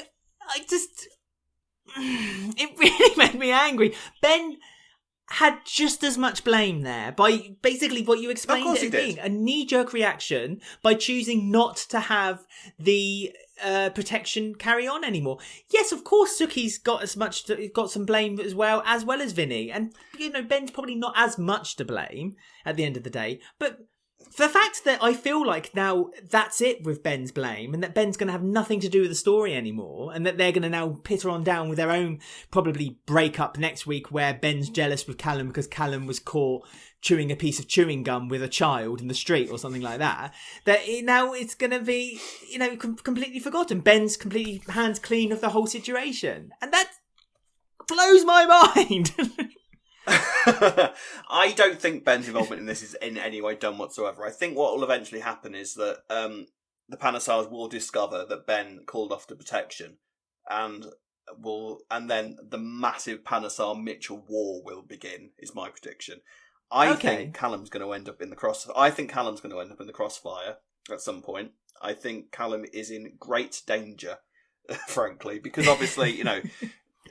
it really made me angry. Ben had just as much blame there by basically what you explained it as being a knee-jerk reaction by choosing not to have the protection carry on anymore. Yes, of course, Suki's got some blame as well as Vinny, and Ben's probably not as much to blame at the end of the day. But the fact that I feel like now that's it with Ben's blame, and that Ben's going to have nothing to do with the story anymore, and that they're going to now pitter on down with their own probably breakup next week, where Ben's jealous with Callum because Callum was caught chewing a piece of chewing gum with a child in the street or something like that. Now it's going to be, completely forgotten. Ben's completely hands clean of the whole situation, and that blows my mind. I don't think Ben's involvement in this is in any way done whatsoever. I think what will eventually happen is that the Panasars will discover that Ben called off to protection, and then the massive Panasar Mitchell war will begin. Is my prediction. I think Callum's going to end up in the crossfire at some point. I think Callum is in great danger, frankly, because obviously, you know,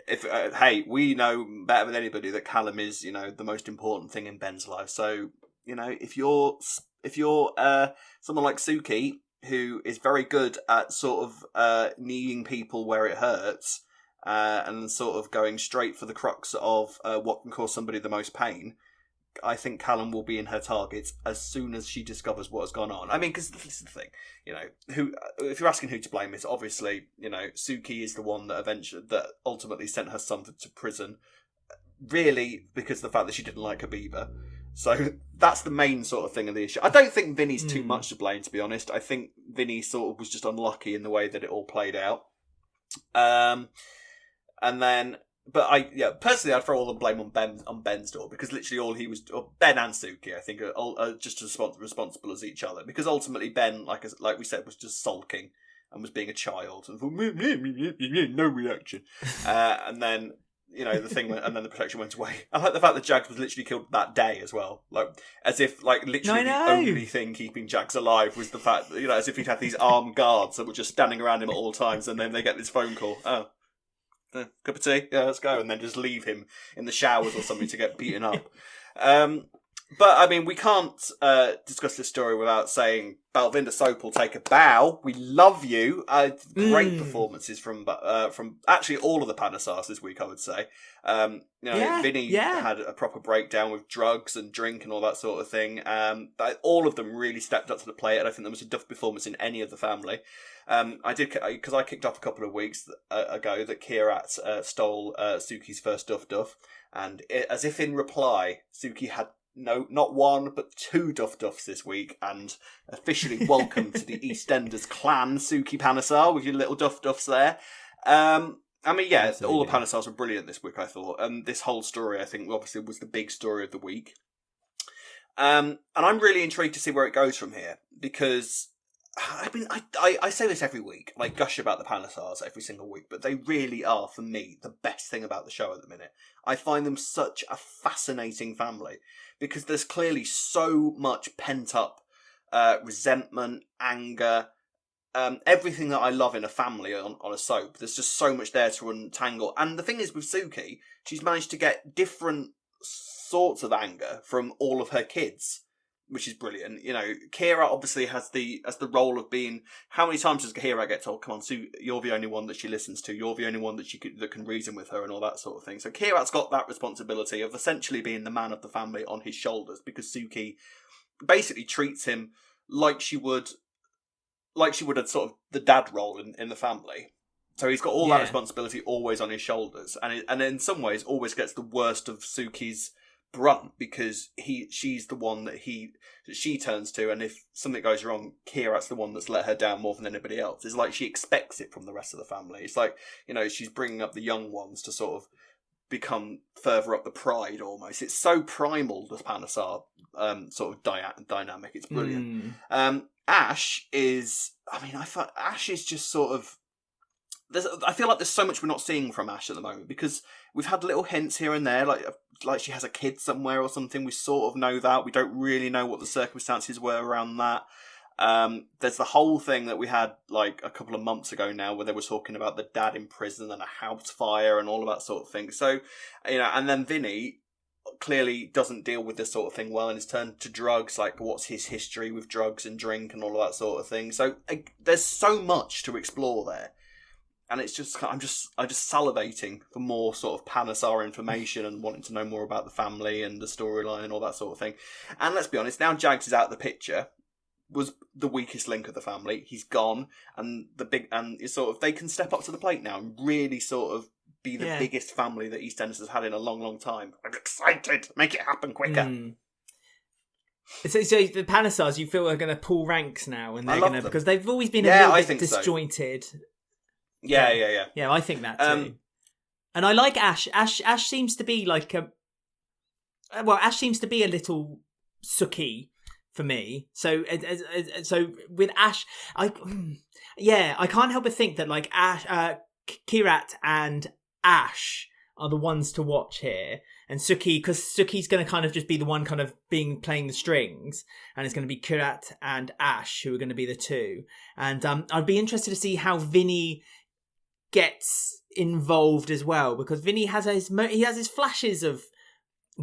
if hey, we know better than anybody that Callum is, you know, the most important thing in Ben's life. So, you know, if you're someone like Suki, who is very good at sort of kneeing people where it hurts, and sort of going straight for the crux of what can cause somebody the most pain, I think Callum will be in her targets as soon as she discovers what has gone on. I mean, because this is the thing, you know, if you're asking who to blame, it's obviously, you know, Suki is the one that ultimately sent her son to prison, really because of the fact that she didn't like Habiba. So that's the main sort of thing of the issue. I don't think Vinny's too much to blame, to be honest. I think Vinny sort of was just unlucky in the way that it all played out. And then, but personally, I'd throw all the blame on Ben's door, because literally all he was, or Ben and Suki, I think, are just as responsible as each other. Because ultimately, Ben, like we said, was just sulking and was being a child and thought, no reaction. And then, you know, the thing went, and then the protection went away. I like the fact that Jags was literally killed that day as well. Like, as if, like, literally the only thing keeping Jags alive was the fact that, you know, as if he'd had these armed guards that were just standing around him at all times, and then they get this phone call. Oh, cup of tea? Yeah, let's go. And then just leave him in the showers or something to get beaten up. But, I mean, we can't discuss this story without saying Balvinda Sopal, take a bow. We love you. Great performances from actually all of the Panasars this week, I would say. Vinny had a proper breakdown with drugs and drink and all that sort of thing. All of them really stepped up to the plate. I don't think there was a duff performance in any of the family. I did, because I kicked off a couple of weeks ago that Kheerat stole Suki's first duff, and as if in reply, Suki had not one but two duffs this week, and officially welcome to the EastEnders clan, Suki Panasar, with your little duffs there. I mean, yeah, absolutely. All the Panasars were brilliant this week, I thought, and this whole story, I think, obviously was the big story of the week. And I'm really intrigued to see where it goes from here, because I mean, I say this every week, like gush about the Panasars every single week, but they really are, for me, the best thing about the show at the minute. I find them such a fascinating family, because there's clearly so much pent-up resentment, anger, everything that I love in a family on a soap. There's just so much there to untangle. And the thing is, with Suki, she's managed to get different sorts of anger from all of her kids, which is brilliant. You know, Kheerat obviously has the role of being, how many times does Kheerat get told, come on, Sue, you're the only one that she listens to, you're the only one that can reason with her and all that sort of thing. So Kheerat's got that responsibility of essentially being the man of the family on his shoulders, because Suki basically treats him like she would have sort of the dad role in the family. So he's got all that responsibility always on his shoulders, and in some ways always gets the worst of Suki's brunt, because she's the one that she turns to, and if something goes wrong, Kheerat's the one that's let her down more than anybody else. It's like she expects it from the rest of the family. It's like, you know, she's bringing up the young ones to sort of become further up the pride almost. It's so primal, the Panasar sort of dynamic. It's brilliant. Ash is, I mean, I thought Ash is just sort of, I feel like there's so much we're not seeing from Ash at the moment, because we've had little hints here and there, like she has a kid somewhere or something. We sort of know that. We don't really know what the circumstances were around that. There's the whole thing that we had like a couple of months ago now, where they were talking about the dad in prison and a house fire and all of that sort of thing. So, you know, and then Vinny clearly doesn't deal with this sort of thing well and is turned to drugs. Like, what's his history with drugs and drink and all of that sort of thing. So there's so much to explore there. And it's just, I'm just salivating for more sort of Panasar information and wanting to know more about the family and the storyline and all that sort of thing. And let's be honest, now Jags is out of the picture, was the weakest link of the family. He's gone, and it's sort of, they can step up to the plate now and really sort of be the biggest family that EastEnders has had in a long, long time. I'm excited. Make it happen quicker. So the Panasars, you feel, are going to pull ranks now, and they're going to, because they've always been a little bit disjointed. So. Yeah. I think that too. And I like Ash. Ash seems to be like well, Ash seems to be a little Suki for me. So with Ash, I can't help but think that like Ash, Kheerat and Ash are the ones to watch here, and Suki, because Suki's going to kind of just be the one kind of playing the strings, and it's going to be Kheerat and Ash who are going to be the two. And I'd be interested to see how Vinny gets involved as well, because Vinny has his flashes of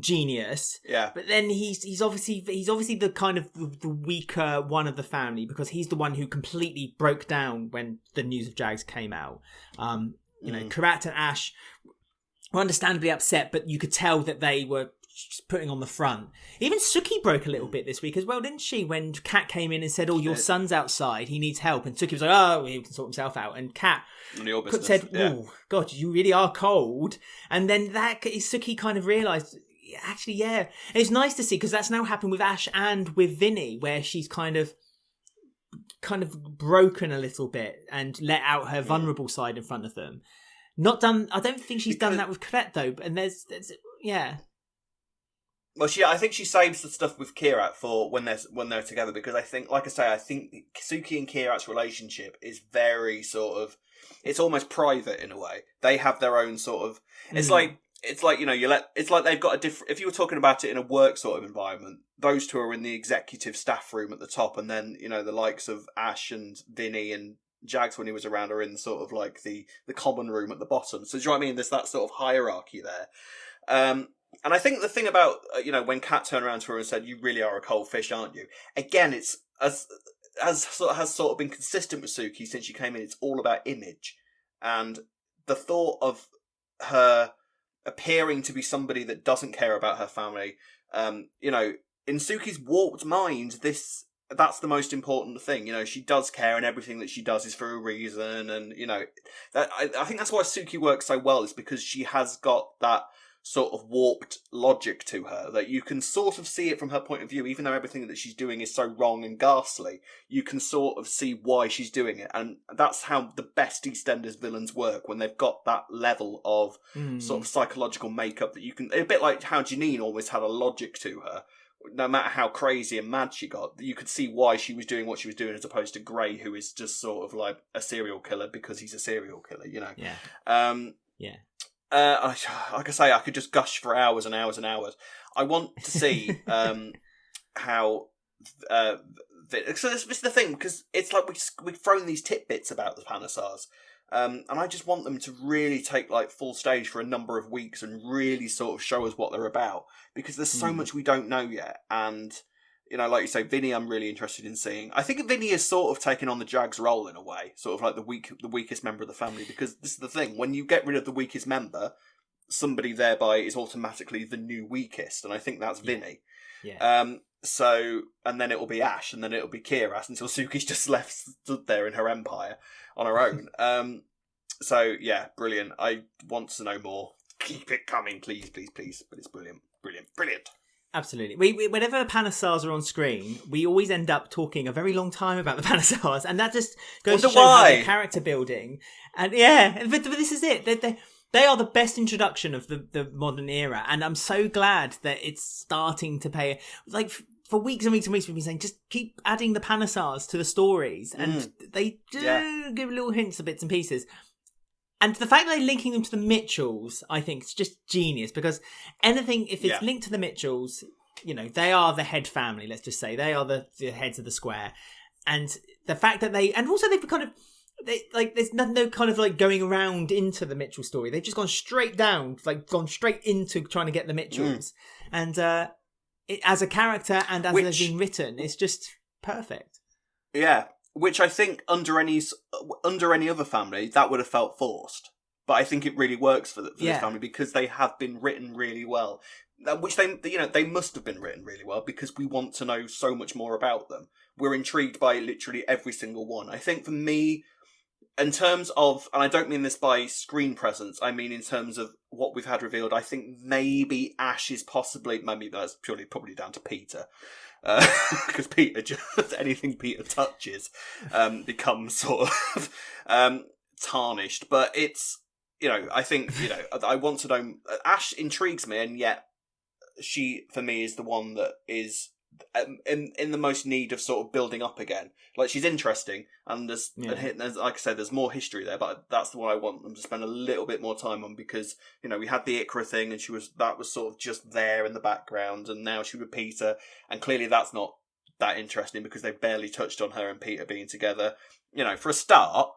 genius, but then he's obviously the kind of the weaker one of the family, because he's the one who completely broke down when the news of Jags came out. You know, Kheerat and Ash were understandably upset, but you could tell that they were just putting on the front. Even Suki broke a little bit this week as well, didn't she? When Kat came in and said, "Oh, your son's outside, he needs help," and Suki was like, "Oh, he can sort himself out," and Kat said, "Oh God, you really are cold." And then Suki kind of realised, actually, yeah. And it's nice to see, because that's now happened with Ash and with Vinny, where she's kind of broken a little bit and let out her vulnerable side in front of them. Not done. I don't think she's done that with Grat though. And there's Well, I think she saves the stuff with Kheerat for when they're together, because I think, like I say, I think Suki and Kheerat's relationship is very sort of, it's almost private in a way. They have their own sort of. It's like you know, it's like they've got a different. If you were talking about it in a work sort of environment, those two are in the executive staff room at the top, and then, you know, the likes of Ash and Vinny and Jags, when he was around, are in sort of like the common room at the bottom. So do you know what I mean? There's that sort of hierarchy there. And I think the thing about, you know, when Kat turned around to her and said, "You really are a cold fish, aren't you?" Again, it's has sort of been consistent with Suki since she came in. It's all about image, and the thought of her appearing to be somebody that doesn't care about her family. You know, in Suki's warped mind, that's the most important thing. You know, she does care, and everything that she does is for a reason. And, you know, that I think that's why Suki works so well, is because she has got that sort of warped logic to her, that you can sort of see it from her point of view, even though everything that she's doing is so wrong and ghastly. You can sort of see why she's doing it, and that's how the best EastEnders villains work, when they've got that level of sort of psychological makeup that you can, a bit like how Janine always had a logic to her. No matter how crazy and mad she got, you could see why she was doing what she was doing, as opposed to Grey, who is just sort of like a serial killer because he's a serial killer, you know. Like I say, I could just gush for hours and hours and hours. I want to see how. So this is the thing, because it's like we've thrown these tidbits about the Panasars, and I just want them to really take like full stage for a number of weeks and really sort of show us what they're about, because there's so much we don't know yet. And, you know, like you say, Vinny, I'm really interested in seeing. I think Vinny is sort of taking on the Jags role in a way, sort of like the weakest member of the family, because this is the thing: when you get rid of the weakest member, somebody thereby is automatically the new weakest, and I think that's Vinny. So, and then it will be Ash, and then it will be Kheerat, until Suki's just stood there in her empire on her own. So yeah, brilliant. I want to know more. Keep it coming, please, please, please. But it's brilliant, brilliant, brilliant. Absolutely. We whenever Panasars are on screen, we always end up talking a very long time about the Panasars, and that just goes to show how the character building. And but this is it. They are the best introduction of the modern era, and I'm so glad that it's starting to pay. Like, for weeks and weeks and weeks, we've been saying, just keep adding the Panasars to the stories, and they do give little hints of bits and pieces. And the fact that they're linking them to the Mitchells, I think, is just genius, because anything, if it's linked to the Mitchells, you know, they are the head family, let's just say. They are the heads of the square. And the fact that they've kind of, there's no kind of like going around into the Mitchell story. They've just gone straight down, like gone straight into trying to get the Mitchells. And as a character and as it's been written, it's just perfect. Yeah. Which I think under any other family, that would have felt forced. But I think it really works for this family, because they have been written really well. Which they must have been written really well, because we want to know so much more about them. We're intrigued by literally every single one. I think for me, in terms of, and I don't mean this by screen presence, I mean in terms of what we've had revealed, I think maybe Ash is maybe that's probably down to Peter. Because Peter, just anything Peter touches becomes sort of tarnished. But it's, you know, I think, you know, I want to know. Ash intrigues me, and yet she, for me, is the one that is in the most need of sort of building up again. Like, she's interesting, and there's like I said, there's more history there, but that's the one I want them to spend a little bit more time on, because, you know, we had the Iqra thing, and that was sort of just there in the background, and now she with Peter, and clearly that's not that interesting because they've barely touched on her and Peter being together. You know, for a start,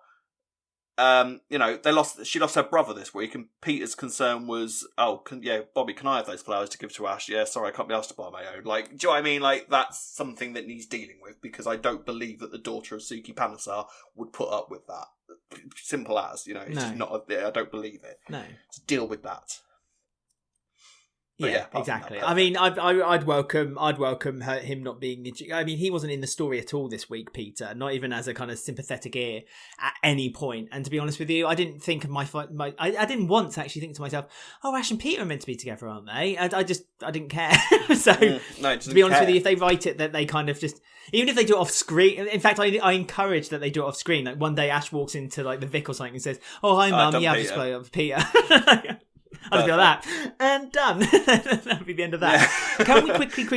you know, she lost her brother this week, and Peter's concern was, Bobby, can I have those flowers to give to Ash? Yeah, sorry, I can't be asked to buy my own. Like, do you know what I mean? Like, that's something that needs dealing with, because I don't believe that the daughter of Suki Panesar would put up with that. Simple as, you know, it's just not, I don't believe it. No. So deal with that. Yeah, exactly. I mean, I'd welcome him not being. I mean, he wasn't in the story at all this week, Peter. Not even as a kind of sympathetic ear at any point. And to be honest with you, I didn't think of I didn't once actually think to myself, "Oh, Ash and Peter are meant to be together, aren't they?" I didn't care. So to be honest with you, if they write it that they kind of just, even if they do it off screen. In fact, I encourage that they do it off screen. Like, one day Ash walks into like the Vic or something and says, "Oh, hi, Mum. Yeah, I've just played up Peter." I'd be like that, and done. That'd be the end of that. Yeah. Can we quickly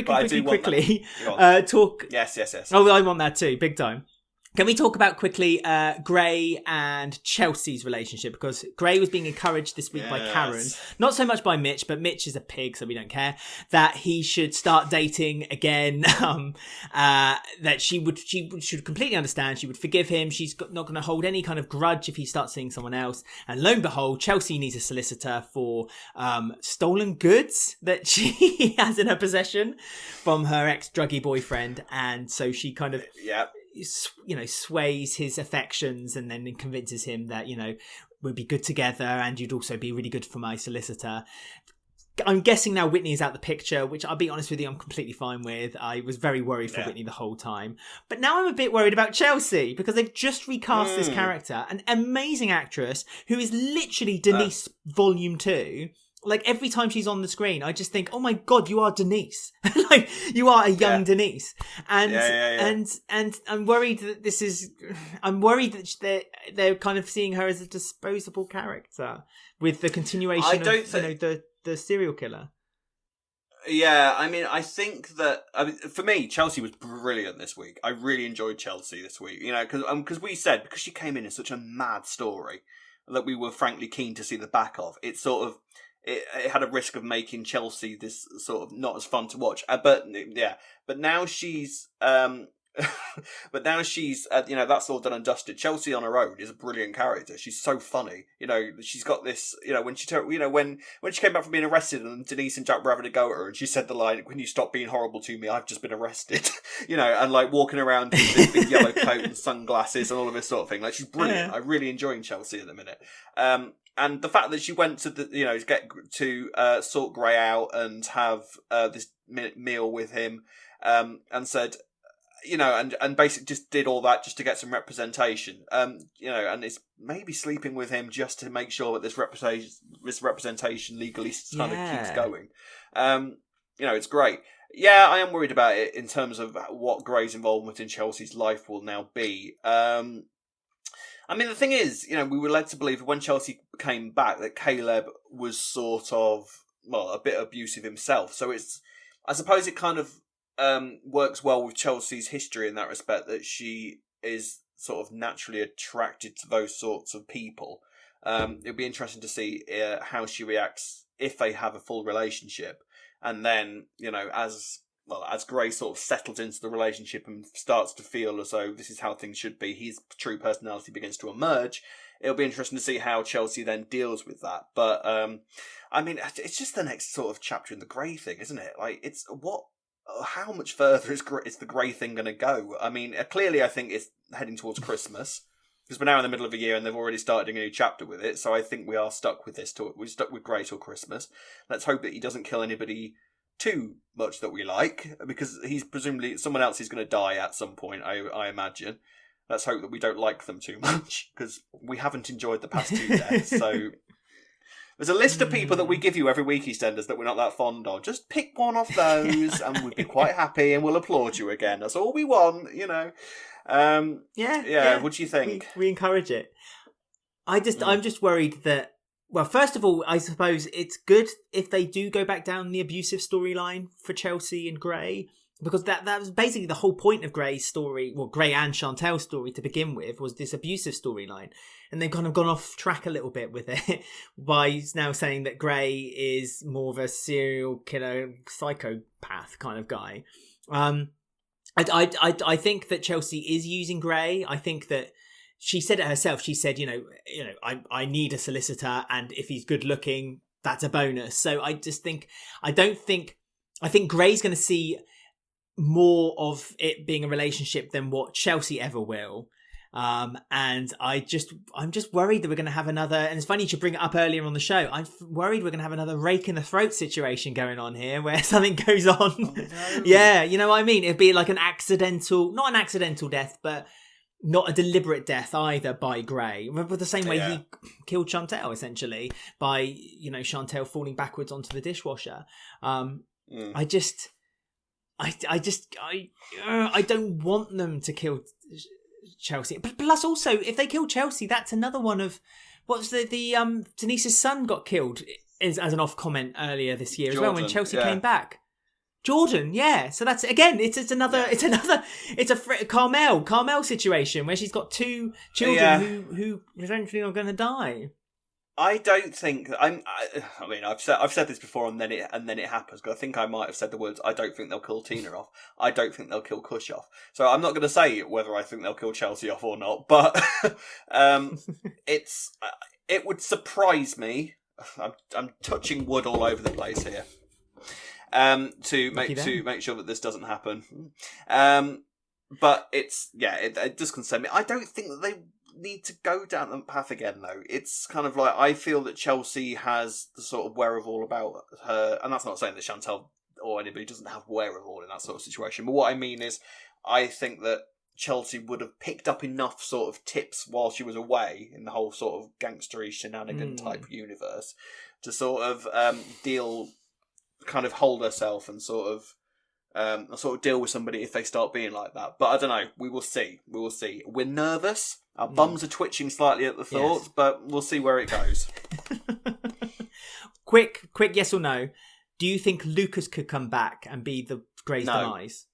talk? Yes. Oh, I want that too, big time. Can we talk about quickly Gray and Chelsea's relationship? Because Gray was being encouraged this week by Karen, not so much by Mitch, but Mitch is a pig, so we don't care, that he should start dating again. That she should completely understand. She would forgive him. She's not going to hold any kind of grudge if he starts seeing someone else. And lo and behold, Chelsea needs a solicitor for stolen goods that she has in her possession from her ex-druggy boyfriend. And so she kind of... sways his affections and then convinces him that, you know, we'll be good together and you'd also be really good for my solicitor. I'm guessing now Whitney is out the picture, which I'll be honest with you, I'm completely fine with. I was very worried for Whitney the whole time. But now I'm a bit worried about Chelsea, because they've just recast this character, an amazing actress who is literally Denise Volume 2. Like, every time she's on the screen, I just think, oh my God, you are Denise. Like, you are a young Denise. And and I'm worried that they're kind of seeing her as a disposable character with the continuation of the serial killer. Yeah, I mean, I think that, for me, Chelsea was brilliant this week. I really enjoyed Chelsea this week, you know, because we said, because she came in such a mad story that we were frankly keen to see the back of. It sort of, it had a risk of making Chelsea this sort of not as fun to watch. But now she's, you know, that's all done and dusted. Chelsea on her own is a brilliant character. She's so funny. You know, she's got this, you know, when she came back from being arrested and Denise and Jack were having a go at her and she said the line, "When you stop being horrible to me, I've just been arrested." You know, and like walking around with this big yellow coat and sunglasses and all of this sort of thing. Like, she's brilliant. Yeah. I'm really enjoying Chelsea at the minute. And the fact that she went to get to sort Gray out and have this meal with him, and said, you know, and basically just did all that just to get some representation, you know, and is maybe sleeping with him just to make sure that this representation legally kind of keeps going. You know, it's great. Yeah, I am worried about it in terms of what Gray's involvement in Chelsea's life will now be. I mean, the thing is, you know, we were led to believe when Chelsea came back that Caleb was sort of, well, a bit abusive himself. So I suppose it kind of works well with Chelsea's history in that respect, that she is sort of naturally attracted to those sorts of people. It'll be interesting to see how she reacts if they have a full relationship. And then, you know, as Gray sort of settles into the relationship and starts to feel as though this is how things should be, his true personality begins to emerge. It'll be interesting to see how Chelsea then deals with that. But, I mean, it's just the next sort of chapter in the Gray thing, isn't it? Like, how much further is the Gray thing going to go? I mean, clearly I think it's heading towards Christmas, because we're now in the middle of a year and they've already started doing a new chapter with it. So I think we are stuck with this. We're stuck with Gray till Christmas. Let's hope that he doesn't kill anybody too much that we like, because he's presumably someone else is going to die at some point, I imagine. Let's hope that we don't like them too much, because we haven't enjoyed the past 2 deaths. So there's a list of people that we give you every week, EastEnders, that we're not that fond of. Just pick one of those and we'd be quite happy and we'll applaud you again. That's all we want, you know. Yeah. What do you think? We encourage it. I'm just worried that Well, first of all, I suppose it's good if they do go back down the abusive storyline for Chelsea and Gray, because that was basically the whole point of Gray's story, well, Gray and Chantel's story to begin with, was this abusive storyline. And they've kind of gone off track a little bit with it by now saying that Gray is more of a serial killer, psychopath kind of guy. I think that Chelsea is using Gray. I think that she said it herself. She said, I need a solicitor, and if he's good looking, that's a bonus. So I think Gray's going to see more of it being a relationship than what Chelsea ever will. And I'm just worried that we're going to have another, and it's funny you should bring it up earlier on the show. I'm worried we're going to have another rake in the throat situation going on here where something goes on. Oh, no. Yeah. You know what I mean? It'd be like not an accidental death, but not a deliberate death either by Gray. Remember the same way he killed Chantel, essentially, by, Chantel falling backwards onto the dishwasher. I don't want them to kill Chelsea. But plus also, if they kill Chelsea, that's another one of, what's the Denise's son got killed as an off comment earlier this year, Jordan, as well, when Chelsea came back. Jordan, yeah. So that's, again, it's a Carmel situation where she's got two children who eventually are going to die. I don't think I've said this before, and then it happens. Because I think I might have said the words, I don't think they'll kill Tina off. I don't think they'll kill Kush off. So I'm not going to say whether I think they'll kill Chelsea off or not. But it would surprise me. I'm touching wood all over the place here. To make sure that this doesn't happen. But it does concern me. I don't think that they need to go down that path again, though. It's kind of like, I feel that Chelsea has the sort of wherewithal about her, and that's not saying that Chantel or anybody doesn't have wherewithal in that sort of situation, but what I mean is, I think that Chelsea would have picked up enough sort of tips while she was away in the whole sort of gangstery shenanigan type universe to sort of hold herself and sort of deal with somebody if they start being like that. But I don't know. We will see. We're nervous. Our bums are twitching slightly at the thought, but we'll see where it goes. Quick yes or no. Do you think Lucas could come back and be the Grey's demise?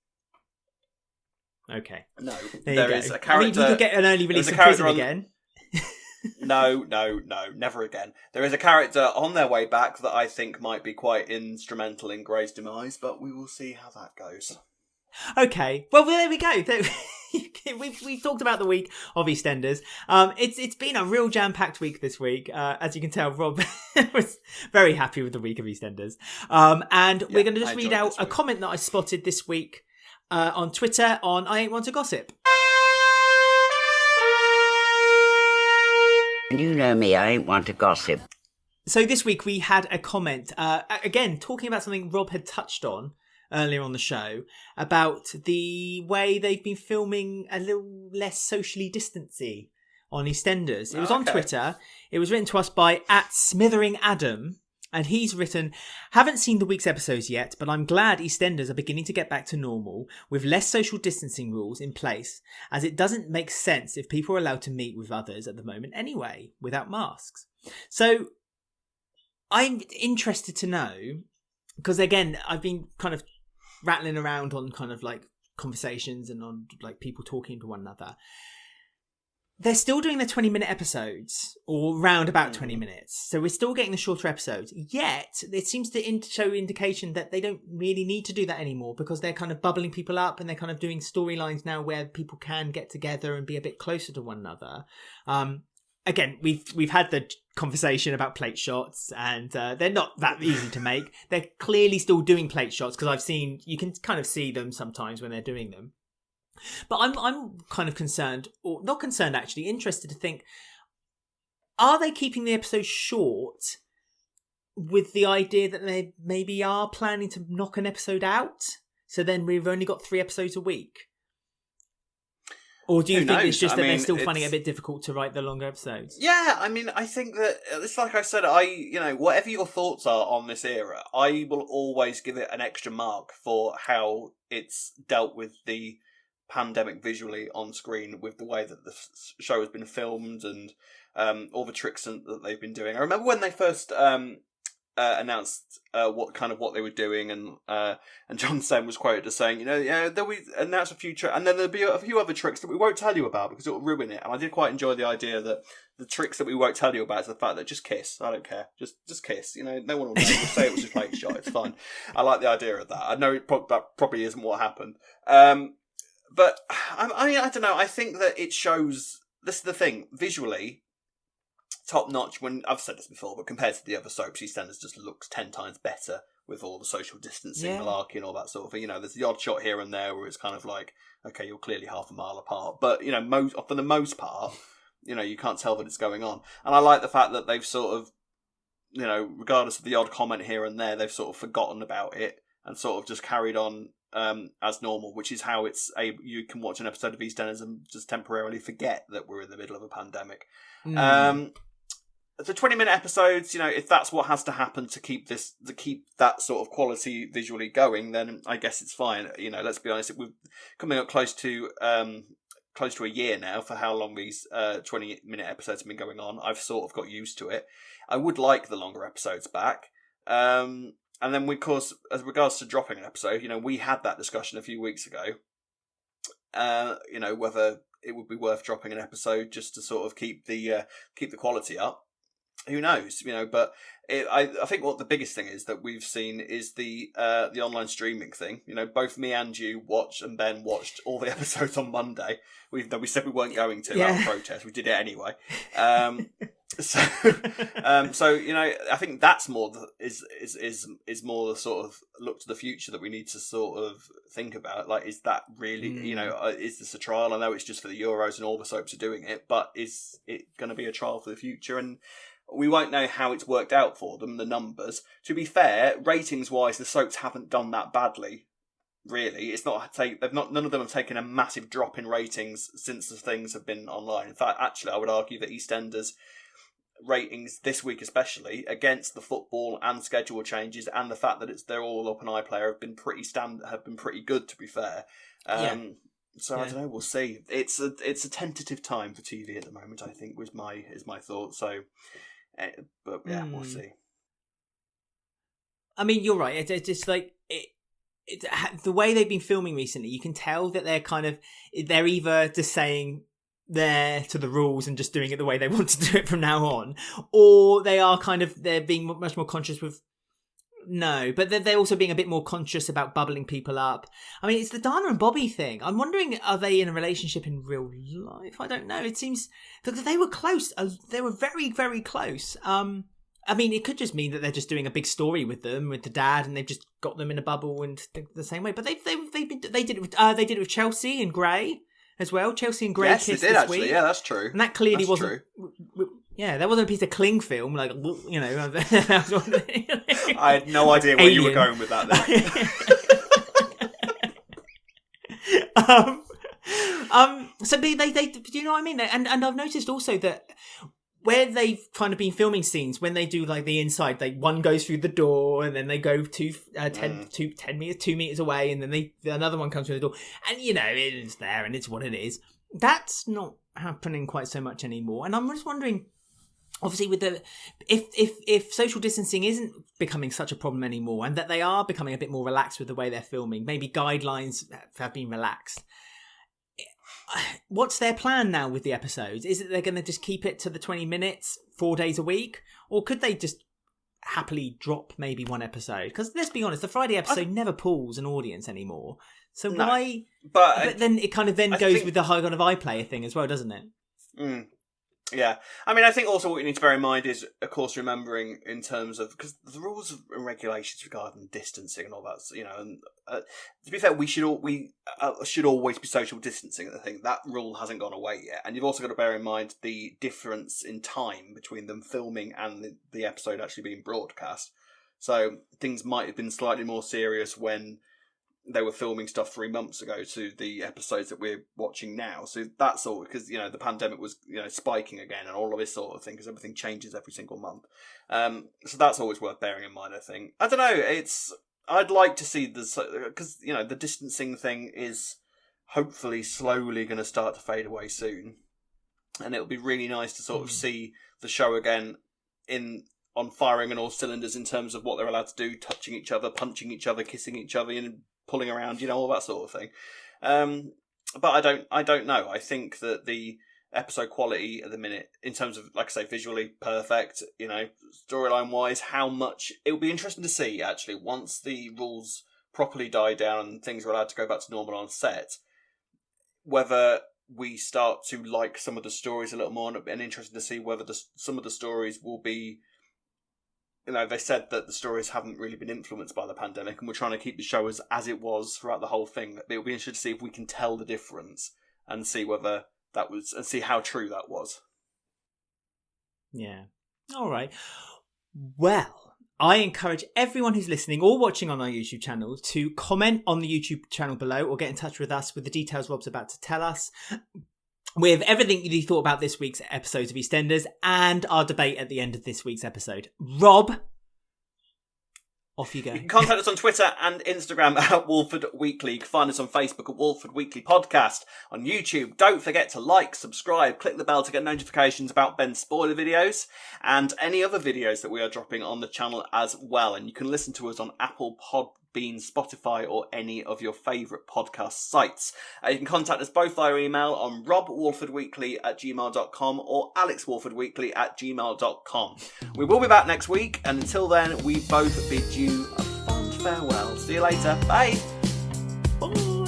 Okay. No. There is a character... you could get an early release of prison again. No, never again. There is a character on their way back that I think might be quite instrumental in Grey's demise, but we will see how that goes. Okay, well there we go. We talked about the week of EastEnders. It's been a real jam-packed week this week. As you can tell, Rob was very happy with the week of EastEnders. And we're going to just read out a comment that I spotted this week on Twitter on I Ain't Want to Gossip. You know me, I ain't want to gossip. So this week we had a comment, again, talking about something Rob had touched on earlier on the show, about the way they've been filming a little less socially distancey on EastEnders. It was on Twitter. It was written to us by @SmitheringAdam. And he's written, haven't seen the week's episodes yet, but I'm glad EastEnders are beginning to get back to normal with less social distancing rules in place, as it doesn't make sense if people are allowed to meet with others at the moment anyway, without masks. So I'm interested to know, because again, I've been kind of rattling around on kind of like conversations and on like people talking to one another. They're still doing the 20-minute episodes, or round about 20 minutes. So we're still getting the shorter episodes. Yet, it seems to show indication that they don't really need to do that anymore, because they're kind of bubbling people up and they're kind of doing storylines now where people can get together and be a bit closer to one another. Again, we've had the conversation about plate shots, and they're not that easy to make. They're clearly still doing plate shots, because you can kind of see them sometimes when they're doing them. But I'm kind of concerned, or not concerned actually, interested to think, are they keeping the episode short with the idea that they maybe are planning to knock an episode out? So then we've only got 3 episodes a week? Or do you think it's just that they're still finding it a bit difficult to write the longer episodes? Yeah, I mean, I think that, it's like I said, whatever your thoughts are on this era, I will always give it an extra mark for how it's dealt with the pandemic visually on screen, with the way that the show has been filmed and all the tricks that they've been doing. I remember when they first announced what they were doing, and John Sen was quoted as saying, then we announce a future, and then there'll be a few other tricks that we won't tell you about because it'll ruin it. And I did quite enjoy the idea that the tricks that we won't tell you about is the fact that just kiss. I don't care. Just kiss. No one will know. We'll say it was a fake shot. It's fine. I like the idea of that. I know that probably isn't what happened. But I don't know. I think that it shows. This is the thing. Visually, top notch. When I've said this before, but compared to the other soaps, EastEnders just looks 10 times better with all the social distancing, malarkey, and all that sort of thing. There's the odd shot here and there where it's kind of like, okay, you're clearly half a mile apart, but for the most part, you can't tell that it's going on. And I like the fact that they've sort of, regardless of the odd comment here and there, they've sort of forgotten about it and sort of just carried on as normal, which is how you can watch an episode of EastEnders and just temporarily forget that we're in the middle of a pandemic. The 20-minute episodes, if that's what has to happen to keep that sort of quality visually going, then I guess it's fine. Let's be honest, we're coming up close to a year now for how long these 20-minute episodes have been going on. I've sort of got used to it. I would like the longer episodes back. And then, of course, as regards to dropping an episode, we had that discussion a few weeks ago. Whether it would be worth dropping an episode just to sort of keep the quality up. Who knows? But I think what the biggest thing is that we've seen is the online streaming thing. Both me and you and Ben watched all the episodes on Monday. We said we weren't going to out of protest. We did it anyway. So I think that's more is more the sort of look to the future that we need to sort of think about. Like, is that really is this a trial? I know it's just for the Euros and all the soaps are doing it, but is it going to be a trial for the future? And we won't know how it's worked out for them, the numbers. To be fair, ratings-wise, the soaps haven't done that badly, really. It's not none of them have taken a massive drop in ratings since the things have been online. In fact, actually, I would argue that EastEnders ratings this week, especially against the football and schedule changes, and the fact that they're all up on iPlayer, have been pretty good. To be fair, so I don't know. We'll see. It's a tentative time for TV at the moment, I think, is my thought. So. But we'll see. I mean, you're right. It's just like the way they've been filming recently. You can tell that they're either just saying they're to the rules and just doing it the way they want to do it from now on, or they're being much more conscious with. No, but they're also being a bit more conscious about bubbling people up. I mean, it's the Dana and Bobby thing. I'm wondering, are they in a relationship in real life? I don't know. It seems that they were close. They were very, very close. I mean, it could just mean that they're just doing a big story with them, with the dad, and they've just got them in a bubble and the same way. But they did it with Chelsea and Gray as well. Chelsea and Gray kissed this actually. week. Yeah, that's true. And that clearly that's wasn't. True. Yeah, that wasn't a piece of cling film, I had no idea where you were going with that then. So they do you know what I mean? And I've noticed also that where they've kind of been filming scenes, when they do like the inside, one goes through the door and then they go 2 meters away, and then another one comes through the door, and it's there and it's what it is. That's not happening quite so much anymore, and I'm just wondering. Obviously, with if social distancing isn't becoming such a problem anymore, and that they are becoming a bit more relaxed with the way they're filming, maybe guidelines have been relaxed. What's their plan now with the episodes? Is it they're going to just keep it to the 20 minutes, 4 days a week, or could they just happily drop maybe one episode? Because let's be honest, the Friday episode never pulls an audience anymore. So why? But then it kind of goes with the whole kind of iPlayer thing as well, doesn't it? Yeah, I mean, I think also what you need to bear in mind is, of course, remembering in terms of, because the rules and regulations regarding distancing and all that, and to be fair, we should always be social distancing. I think that rule hasn't gone away yet, and you've also got to bear in mind the difference in time between them filming and the episode actually being broadcast. So things might have been slightly more serious when they were filming stuff 3 months ago to the episodes that we're watching now. So that's all because, the pandemic was, spiking again and all of this sort of thing because everything changes every single month. So that's always worth bearing in mind, I think. I don't know. I'd like to see because, the distancing thing is hopefully slowly going to start to fade away soon. and it'll be really nice to sort of see the show again on firing on all cylinders in terms of what they're allowed to do, touching each other, punching each other, kissing each other, and pulling around, all that sort of thing. But I don't know. I think that the episode quality at the minute, in terms of, like I say, visually perfect, storyline wise, how much it'll be interesting to see actually once the rules properly die down and things are allowed to go back to normal on set, whether we start to like some of the stories a little more, and interesting to see whether some of the stories will be, they said that the stories haven't really been influenced by the pandemic, and we're trying to keep the show as it was throughout the whole thing. It'll be interesting to see if we can tell the difference and see whether that was, and see how true that was. Yeah. All right. Well, I encourage everyone who's listening or watching on our YouTube channel to comment on the YouTube channel below or get in touch with us with the details Rob's about to tell us, with everything you thought about this week's episodes of EastEnders and our debate at the end of this week's episode. Rob, off you go. You can contact us on Twitter and Instagram at Walford Weekly. You can find us on Facebook at Walford Weekly Podcast. On YouTube, don't forget to like, subscribe, click the bell to get notifications about Ben's spoiler videos and any other videos that we are dropping on the channel as well. And you can listen to us on Apple Podbean, Spotify, or any of your favourite podcast sites. You can contact us both via email on robwalfordweekly@gmail.com or alexwalfordweekly@gmail.com. We will be back next week, and until then, we both bid you a fond farewell. See you later. Bye. Bye.